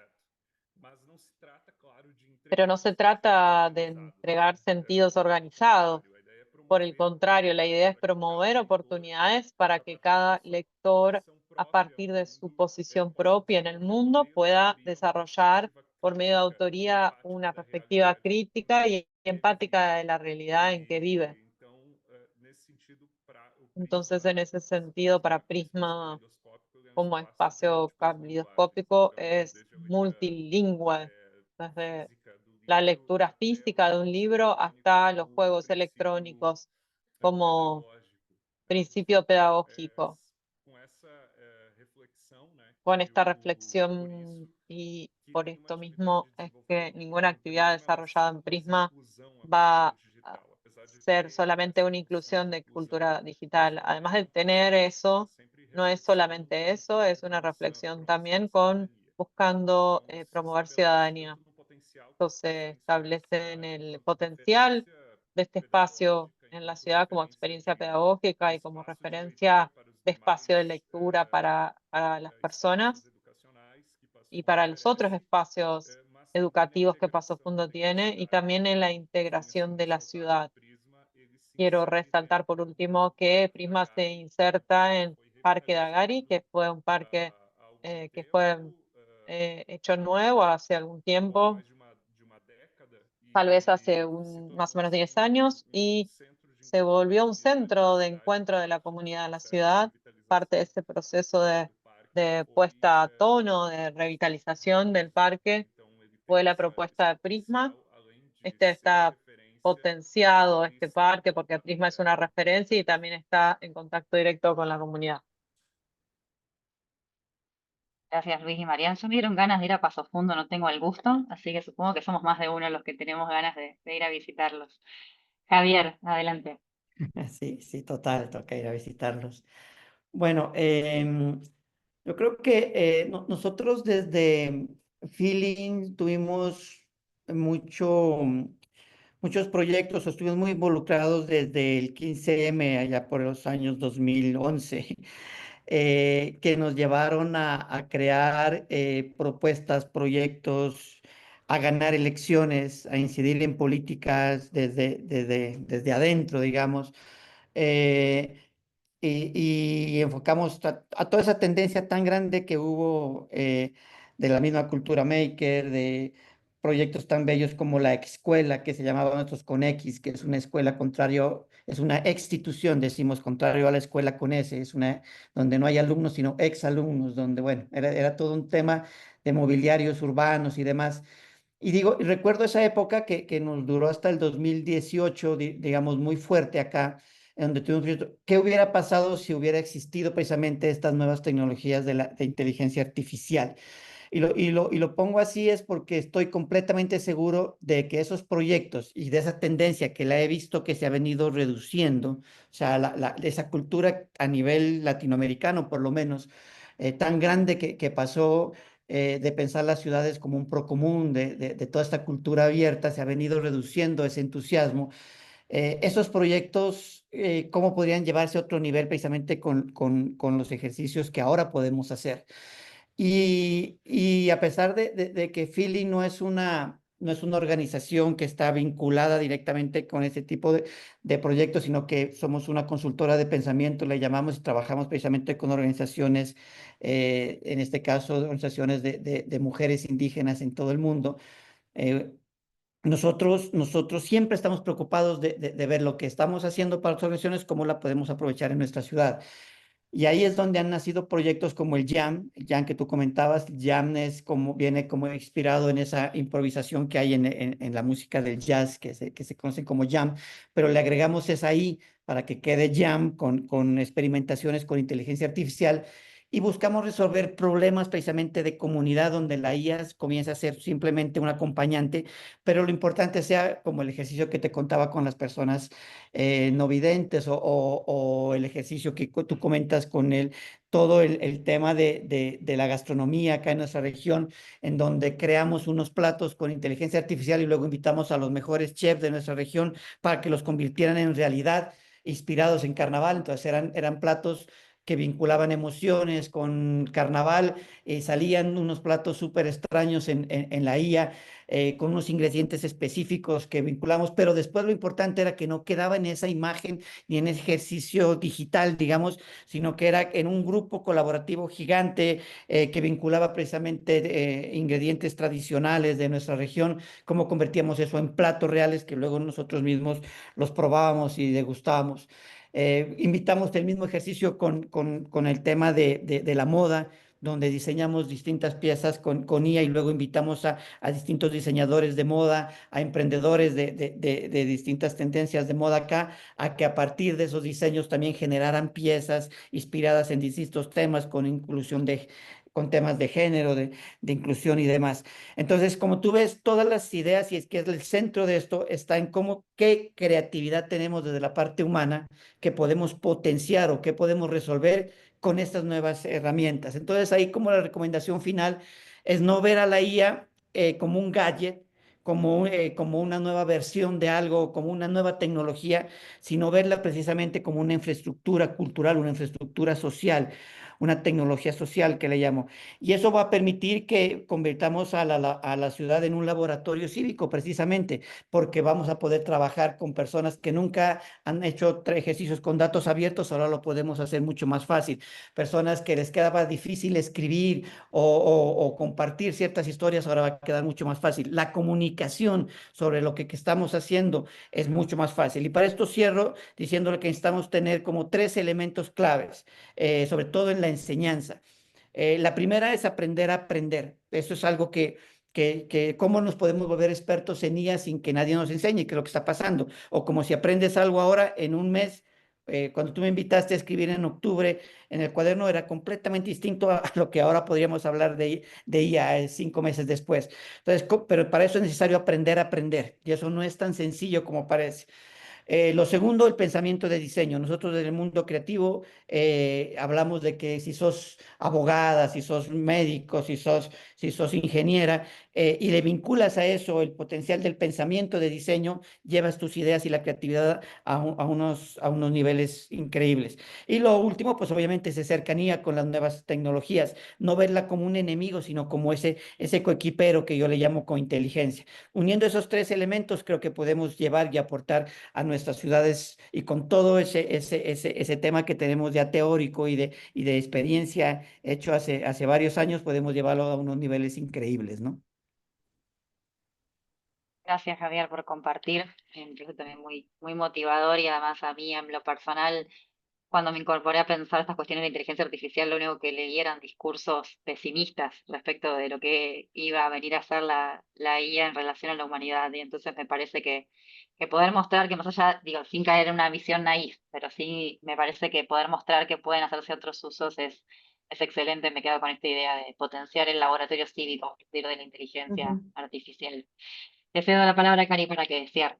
Pero no se trata de entregar sentidos organizados. Por el contrario, la idea es promover oportunidades para que cada lector, a partir de su posición propia en el mundo, pueda desarrollar por medio de autoría una perspectiva crítica y empática de la realidad en que vive. Entonces, en ese sentido, para Prisma, como espacio caleidoscópico, es multilingüe, desde la lectura física de un libro hasta los juegos electrónicos como principio pedagógico. Con esta reflexión y por esto mismo es que ninguna actividad desarrollada en Prisma va a ser solamente una inclusión de cultura digital. Además de tener eso, no es solamente eso, es una reflexión también con buscando promover ciudadanía. Entonces se establece en el potencial de este espacio en la ciudad como experiencia pedagógica y como referencia de espacio de lectura para las personas y para los otros espacios educativos que Paso Fundo tiene, y también en la integración de la ciudad. Quiero resaltar por último que Prisma se inserta en Parque Dagari, que fue un parque que fue hecho nuevo hace algún tiempo, tal vez hace más o menos 10 años, y se volvió un centro de encuentro de la comunidad de la ciudad, parte de ese proceso de puesta a tono, de revitalización del parque, fue la propuesta de Prisma. Está potenciado este parque porque Prisma es una referencia y también está en contacto directo con la comunidad. Gracias, Luis y Marian. Ya me dieron ganas de ir a Paso Fundo, no tengo el gusto, así que supongo que somos más de uno los que tenemos ganas de ir a visitarlos. Javier, adelante. Sí, sí, total, toca ir a visitarlos. Bueno, yo creo que nosotros desde Feeling tuvimos mucho, muchos proyectos, estuvimos muy involucrados desde el 15M, allá por los años 2011, que nos llevaron a crear propuestas, proyectos, a ganar elecciones, a incidir en políticas desde adentro, digamos. eh, y enfocamos a toda esa tendencia tan grande que hubo de la misma cultura maker, de proyectos tan bellos como la escuela, que se llamaba nosotros con X, que es una escuela contrario, es una institución, decimos, contrario a la escuela con S, es una donde no hay alumnos, sino exalumnos, donde, bueno, era todo un tema de mobiliarios urbanos y demás. Y digo, y recuerdo esa época que nos duró hasta el 2018, digamos, muy fuerte acá, en donde tuvimos, ¿qué hubiera pasado si hubiera existido precisamente estas nuevas tecnologías de inteligencia artificial? Y lo pongo así es porque estoy completamente seguro de que esos proyectos y de esa tendencia que la he visto que se ha venido reduciendo, o sea, esa cultura a nivel latinoamericano por lo menos, tan grande que pasó de pensar las ciudades como un procomún de toda esta cultura abierta, se ha venido reduciendo ese entusiasmo. Esos proyectos, ¿cómo podrían llevarse a otro nivel precisamente con los ejercicios que ahora podemos hacer? Y a pesar de que Philly no es una organización que está vinculada directamente con ese tipo de proyectos, sino que somos una consultora de pensamiento, le llamamos, y trabajamos precisamente con organizaciones, en este caso, organizaciones de mujeres indígenas en todo el mundo. eh, nosotros siempre estamos preocupados de ver lo que estamos haciendo para otras organizaciones, cómo la podemos aprovechar en nuestra ciudad. Y ahí es donde han nacido proyectos como el Jam que tú comentabas. Jam viene como inspirado en esa improvisación que hay en la música del jazz, que se conocen como Jam, pero le agregamos esa I para que quede Jam con experimentaciones con inteligencia artificial, y buscamos resolver problemas precisamente de comunidad donde la IA comienza a ser simplemente un acompañante, pero lo importante sea como el ejercicio que te contaba con las personas no videntes, o el ejercicio que tú comentas con todo el tema de la gastronomía acá en nuestra región, en donde creamos unos platos con inteligencia artificial y luego invitamos a los mejores chefs de nuestra región para que los convirtieran en realidad, inspirados en carnaval. Entonces eran platos que vinculaban emociones con carnaval, salían unos platos súper extraños en la IA, con unos ingredientes específicos que vinculamos, pero después lo importante era que no quedaba en esa imagen ni en ese ejercicio digital, digamos, sino que era en un grupo colaborativo gigante que vinculaba precisamente ingredientes tradicionales de nuestra región, cómo convertíamos eso en platos reales que luego nosotros mismos los probábamos y degustábamos. Invitamos el mismo ejercicio con el tema de la moda, donde diseñamos distintas piezas con IA y luego invitamos a distintos diseñadores de moda, a emprendedores de distintas tendencias de moda acá, a que a partir de esos diseños también generaran piezas inspiradas en distintos temas con inclusión con temas de género, de inclusión y demás. Entonces, como tú ves, todas las ideas, y es que el centro de esto está en cómo, qué creatividad tenemos desde la parte humana que podemos potenciar o qué podemos resolver con estas nuevas herramientas. Entonces, ahí como la recomendación final es no ver a la IA como un gadget, como una nueva versión de algo, como una nueva tecnología, sino verla precisamente como una infraestructura cultural, una infraestructura social, una tecnología social que le llamo. Y eso va a permitir que convirtamos a la ciudad en un laboratorio cívico, precisamente, porque vamos a poder trabajar con personas que nunca han hecho ejercicios con datos abiertos, ahora lo podemos hacer mucho más fácil. Personas que les quedaba difícil escribir o compartir ciertas historias, ahora va a quedar mucho más fácil. La comunicación sobre lo que estamos haciendo es mucho más fácil. Y para esto cierro diciéndole que necesitamos tener como 3 elementos claves, sobre todo en la enseñanza. La primera es aprender a aprender. Eso es algo que cómo nos podemos volver expertos en IA sin que nadie nos enseñe qué es lo que está pasando. O como si aprendes algo ahora en un mes. Cuando tú me invitaste a escribir en octubre en el cuaderno era completamente distinto a lo que ahora podríamos hablar de IA 5 meses después. Entonces, pero para eso es necesario aprender a aprender y eso no es tan sencillo como parece. Lo segundo, el pensamiento de diseño. Nosotros en el mundo creativo hablamos de que si sos abogada, si sos médico, si sos ingeniera, y le vinculas a eso el potencial del pensamiento de diseño, llevas tus ideas y la creatividad a unos niveles increíbles. Y lo último, pues obviamente es cercanía con las nuevas tecnologías, no verla como un enemigo, sino como ese coequipero que yo le llamo cointeligencia. Uniendo esos 3 elementos, creo que podemos llevar y aportar a nuestras ciudades y con todo ese tema que tenemos ya teórico y de experiencia hecho hace varios años, podemos llevarlo a unos niveles increíbles, ¿no? Gracias, Javier, por compartir. Me parece también muy, muy motivador y además a mí en lo personal, cuando me incorporé a pensar estas cuestiones de inteligencia artificial, lo único que leí eran discursos pesimistas respecto de lo que iba a venir a ser la IA en relación a la humanidad. Y entonces me parece que poder mostrar que más allá, digo, sin caer en una visión naif, pero sí me parece que poder mostrar que pueden hacerse otros usos es excelente. Me quedo con esta idea de potenciar el laboratorio cívico a partir de la inteligencia Ujú. artificial. Te cedo la palabra, Cari, para que cierres.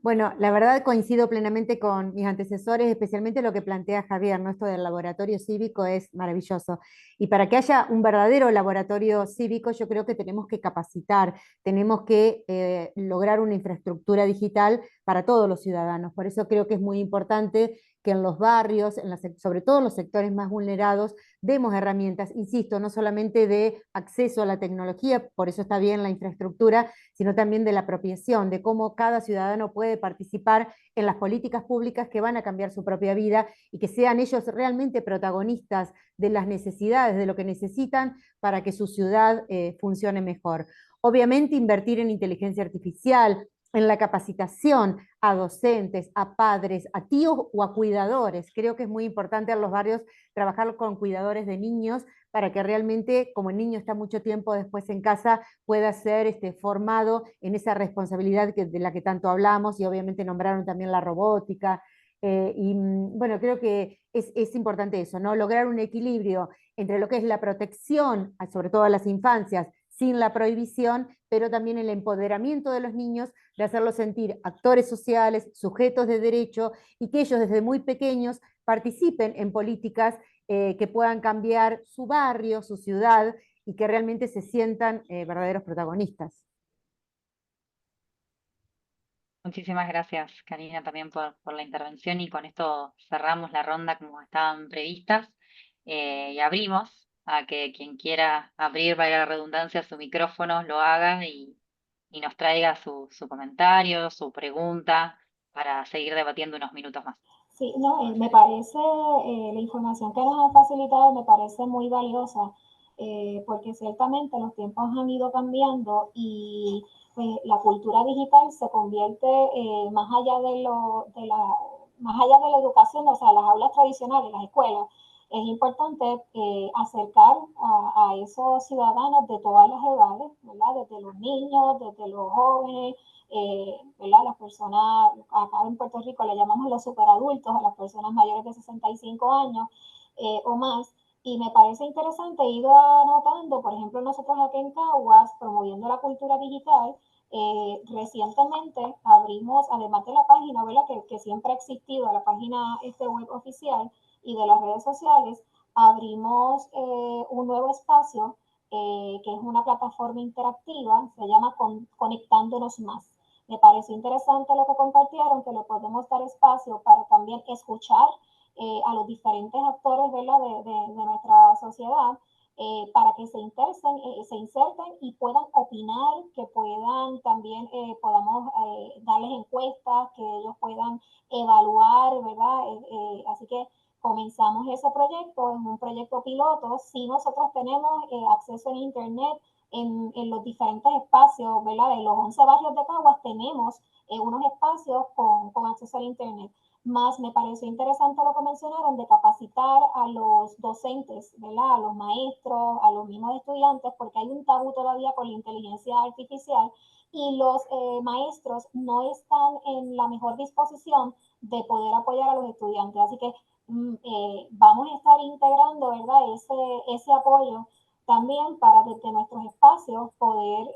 Bueno, la verdad coincido plenamente con mis antecesores, especialmente lo que plantea Javier, ¿no? Esto del laboratorio cívico es maravilloso. Y para que haya un verdadero laboratorio cívico, yo creo que tenemos que capacitar, tenemos que lograr una infraestructura digital para todos los ciudadanos. Por eso creo que es muy importante que en los barrios, sobre todo en los sectores más vulnerados, demos herramientas, insisto, no solamente de acceso a la tecnología, por eso está bien la infraestructura, sino también de la apropiación, de cómo cada ciudadano puede participar en las políticas públicas que van a cambiar su propia vida y que sean ellos realmente protagonistas de las necesidades, de lo que necesitan para que su ciudad funcione mejor. Obviamente invertir en inteligencia artificial, en la capacitación a docentes, a padres, a tíos o a cuidadores. Creo que es muy importante en los barrios trabajar con cuidadores de niños para que realmente, como el niño está mucho tiempo después en casa, pueda ser formado en esa responsabilidad de la que tanto hablamos, y obviamente nombraron también la robótica. Bueno, creo que es importante eso, ¿no? Lograr un equilibrio entre lo que es la protección, sobre todo a las infancias, sin la prohibición, pero también el empoderamiento de los niños, de hacerlos sentir actores sociales, sujetos de derecho, y que ellos desde muy pequeños participen en políticas que puedan cambiar su barrio, su ciudad, y que realmente se sientan verdaderos protagonistas. Muchísimas gracias, Karina, también por la intervención y con esto cerramos la ronda como estaban previstas y abrimos a que quien quiera abrir, valga la redundancia, su micrófono lo haga y nos traiga su comentario, su pregunta para seguir debatiendo unos minutos más. Sí, no, me parece, la información que nos han facilitado me parece muy valiosa, porque ciertamente los tiempos han ido cambiando y pues, la cultura digital se convierte más allá más allá de la educación, o sea, las aulas tradicionales, las escuelas. Es importante acercar a esos ciudadanos de todas las edades, ¿verdad? Desde los niños, desde los jóvenes, ¿verdad? Las personas, acá en Puerto Rico le llamamos los superadultos, a las personas mayores de 65 años o más. Y me parece interesante, he ido anotando, por ejemplo, nosotros aquí en Caguas, promoviendo la cultura digital, recientemente abrimos, además de la página, ¿verdad? Que siempre ha existido, la página web oficial y de las redes sociales, abrimos un nuevo espacio que es una plataforma interactiva, se llama Conectándonos Más. Me pareció interesante lo que compartieron, que le podemos dar espacio para también escuchar a los diferentes actores de nuestra sociedad para que se inserten y puedan opinar, que puedan también, podamos darles encuestas, que ellos puedan evaluar, ¿verdad? Así que comenzamos ese proyecto, es un proyecto piloto. Si nosotros tenemos acceso a internet en los diferentes espacios, ¿verdad? De los 11 barrios de Caguas tenemos unos espacios con acceso al internet. Más me pareció interesante lo que mencionaron de capacitar a los docentes, ¿verdad? A los maestros, a los mismos estudiantes, porque hay un tabú todavía con la inteligencia artificial y los maestros no están en la mejor disposición de poder apoyar a los estudiantes. Así que vamos a estar integrando, ¿verdad? Ese apoyo también para desde nuestros espacios poder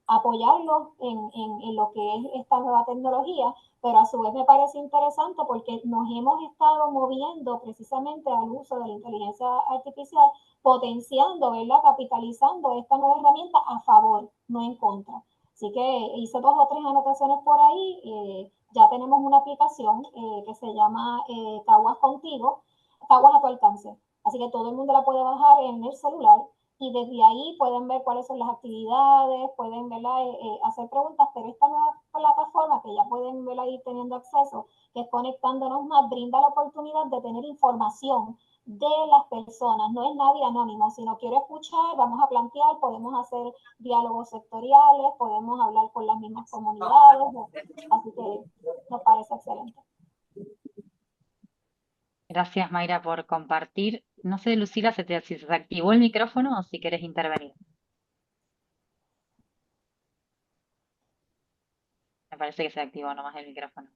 apoyarlos en lo que es esta nueva tecnología, pero a su vez me parece interesante porque nos hemos estado moviendo precisamente al uso de la inteligencia artificial, potenciando, ¿verdad? Capitalizando esta nueva herramienta a favor, no en contra. Así que hice 2 o 3 anotaciones por ahí. Ya tenemos una aplicación que se llama Caguas Contigo, Caguas a tu alcance. Así que todo el mundo la puede bajar en el celular y desde ahí pueden ver cuáles son las actividades, pueden hacer preguntas, pero esta nueva plataforma que ya pueden ver ahí teniendo acceso, que es Conectándonos Más, brinda la oportunidad de tener información de las personas, no es nadie anónimo, sino quiero escuchar, vamos a plantear, podemos hacer diálogos sectoriales, podemos hablar con las mismas comunidades, así que nos parece excelente. Gracias, Mayra, por compartir. No sé, Lucila, si se activó el micrófono o si querés intervenir. Me parece que se activó nomás el micrófono.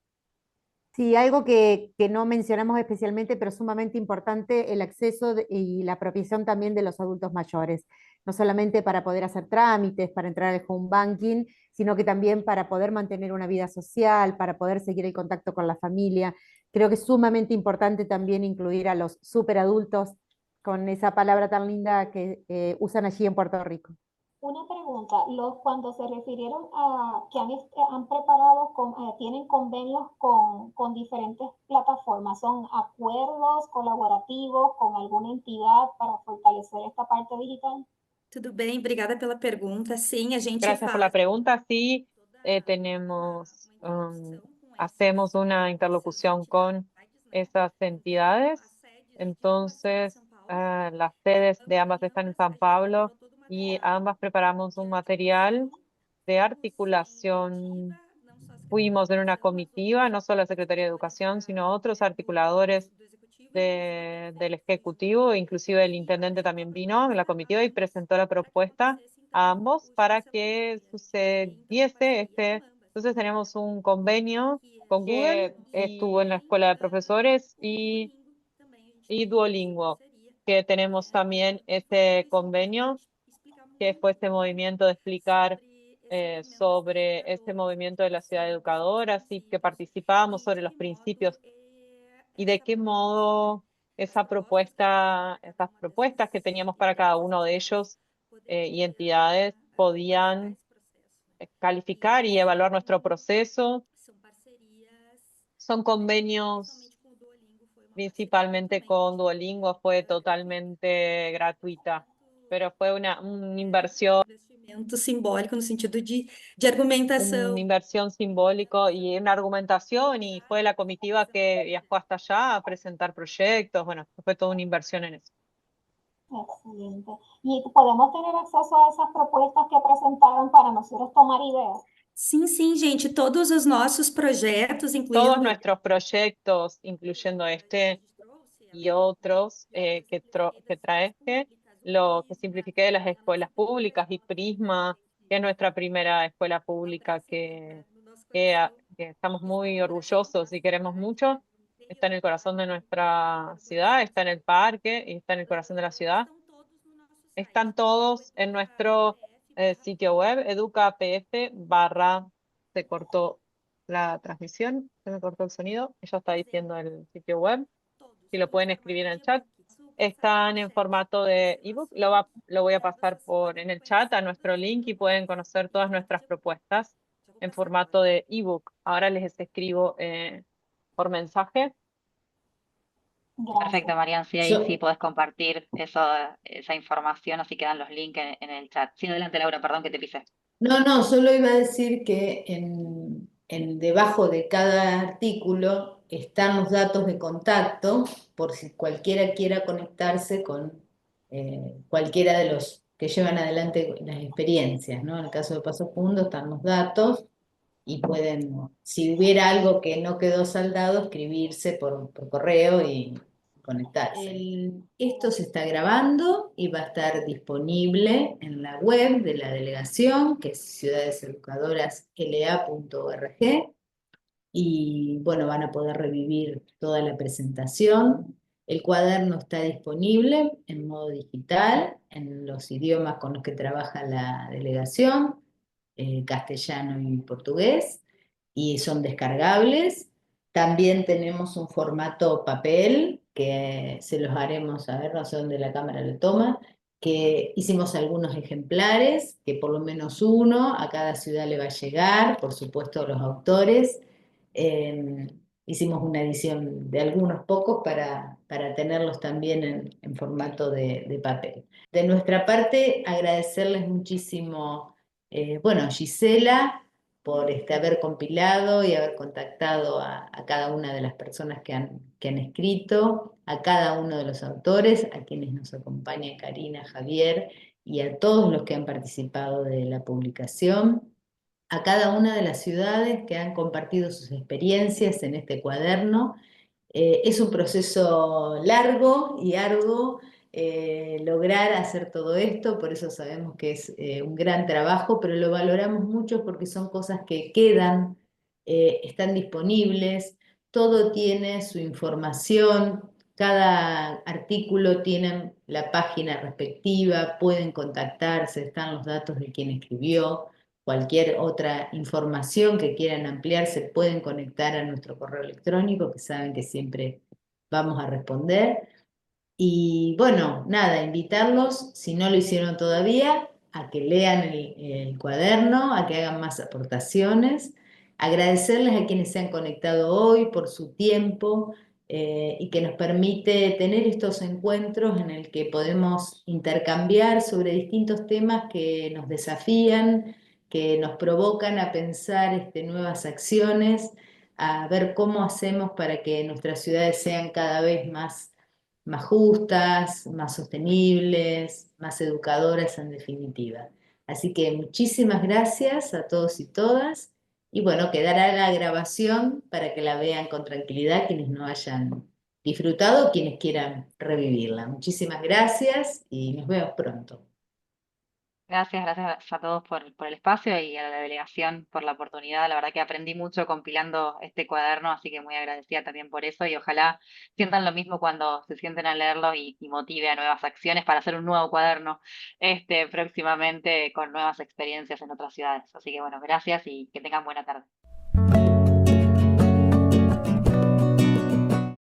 Sí, algo que no mencionamos especialmente, pero sumamente importante, el acceso y la apropiación también de los adultos mayores, no solamente para poder hacer trámites, para entrar al home banking, sino que también para poder mantener una vida social, para poder seguir el contacto con la familia. Creo que es sumamente importante también incluir a los superadultos con esa palabra tan linda que usan allí en Puerto Rico. Una pregunta, cuando se refirieron a que han preparado, tienen convenios con diferentes plataformas, ¿son acuerdos colaborativos con alguna entidad para fortalecer esta parte digital? Tudo bem, obrigada pela pergunta. Sim, a gente Gracias por la pregunta. Sí, hacemos una interlocución con esas entidades. Entonces, las sedes de ambas están en San Pablo y ambas preparamos un material de articulación. Fuimos en una comitiva, no solo la Secretaría de Educación, sino otros articuladores del Ejecutivo, inclusive el intendente también vino en la comitiva y presentó la propuesta a ambos para que sucediese Entonces tenemos un convenio con Google, estuvo en la Escuela de Profesores y Duolingo, que tenemos también este convenio, que fue este movimiento de explicar sobre este movimiento de la ciudad educadora, así que participábamos sobre los principios y de qué modo esas propuestas que teníamos para cada uno de ellos y entidades podían calificar y evaluar nuestro proceso. Son convenios principalmente con Duolingo, fue totalmente gratuita, pero fue una inversión. Simbólico no sentido de argumentação. Una inversión simbólico y una argumentación, y fue la comitiva que viajó hasta allá a presentar proyectos. Bueno, fue toda una inversión en eso. Excelente. ¿Y podemos tener acceso a esas propuestas que presentaron para nosotros tomar ideas? Sim, sim, gente, todos os nossos projetos, incluindo Todos nuestros proyectos, incluyendo este y otros que traje, lo que simplifiqué de las escuelas públicas y Prisma, que es nuestra primera escuela pública que estamos muy orgullosos y queremos mucho. Está en el corazón de nuestra ciudad, está en el parque y está en el corazón de la ciudad. Están todos en nuestro sitio web, educapf. Se cortó la transmisión, se me cortó el sonido, ella está diciendo el sitio web, si lo pueden escribir en el chat. Están en formato de ebook, lo voy a pasar en el chat a nuestro link y pueden conocer todas nuestras propuestas en formato de ebook. Ahora les escribo por mensaje. Perfecto, Marian, sí, ahí Yo- sí podés compartir esa información, así quedan los links en el chat. Sí, adelante, Laura, perdón que te pisé. No, solo iba a decir que debajo de cada artículo están los datos de contacto por si cualquiera quiera conectarse con cualquiera de los que llevan adelante las experiencias, ¿no? En el caso de Paso Fundo están los datos y pueden, si hubiera algo que no quedó saldado, escribirse por correo y conectarse. Esto se está grabando y va a estar disponible en la web de la delegación, que es ciudadeseducadorasla.org, y bueno, van a poder revivir toda la presentación. El cuaderno está disponible en modo digital, en los idiomas con los que trabaja la delegación, castellano y portugués, y son descargables. También tenemos un formato papel, que se los haremos, a ver, no sé dónde la cámara lo toma, que hicimos algunos ejemplares, que por lo menos uno a cada ciudad le va a llegar, por supuesto a los autores. Hicimos una edición de algunos pocos para tenerlos también en formato de papel. De nuestra parte, agradecerles muchísimo, bueno, Gisela, por haber compilado y haber contactado a cada una de las personas que han escrito, a cada uno de los autores, a quienes nos acompaña Karina, Javier, y a todos los que han participado de la publicación, a cada una de las ciudades que han compartido sus experiencias en este cuaderno. Es un proceso largo y arduo lograr hacer todo esto, por eso sabemos que es un gran trabajo, pero lo valoramos mucho porque son cosas que quedan, están disponibles, todo tiene su información, cada artículo tiene la página respectiva, pueden contactarse, están los datos de quien escribió. Cualquier otra información que quieran ampliar se pueden conectar a nuestro correo electrónico, que saben que siempre vamos a responder. Y bueno, nada, invitarlos, si no lo hicieron todavía, a que lean el cuaderno, a que hagan más aportaciones. Agradecerles a quienes se han conectado hoy por su tiempo y que nos permite tener estos encuentros en el que podemos intercambiar sobre distintos temas que nos desafían, que nos provocan a pensar nuevas acciones, a ver cómo hacemos para que nuestras ciudades sean cada vez más justas, más sostenibles, más educadoras en definitiva. Así que muchísimas gracias a todos y todas. Y bueno, quedará la grabación para que la vean con tranquilidad quienes no hayan disfrutado o quienes quieran revivirla. Muchísimas gracias y nos vemos pronto. Gracias a todos por el espacio y a la delegación por la oportunidad. La verdad que aprendí mucho compilando este cuaderno, así que muy agradecida también por eso y ojalá sientan lo mismo cuando se sienten a leerlo y motive a nuevas acciones para hacer un nuevo cuaderno próximamente con nuevas experiencias en otras ciudades. Así que bueno, gracias y que tengan buena tarde.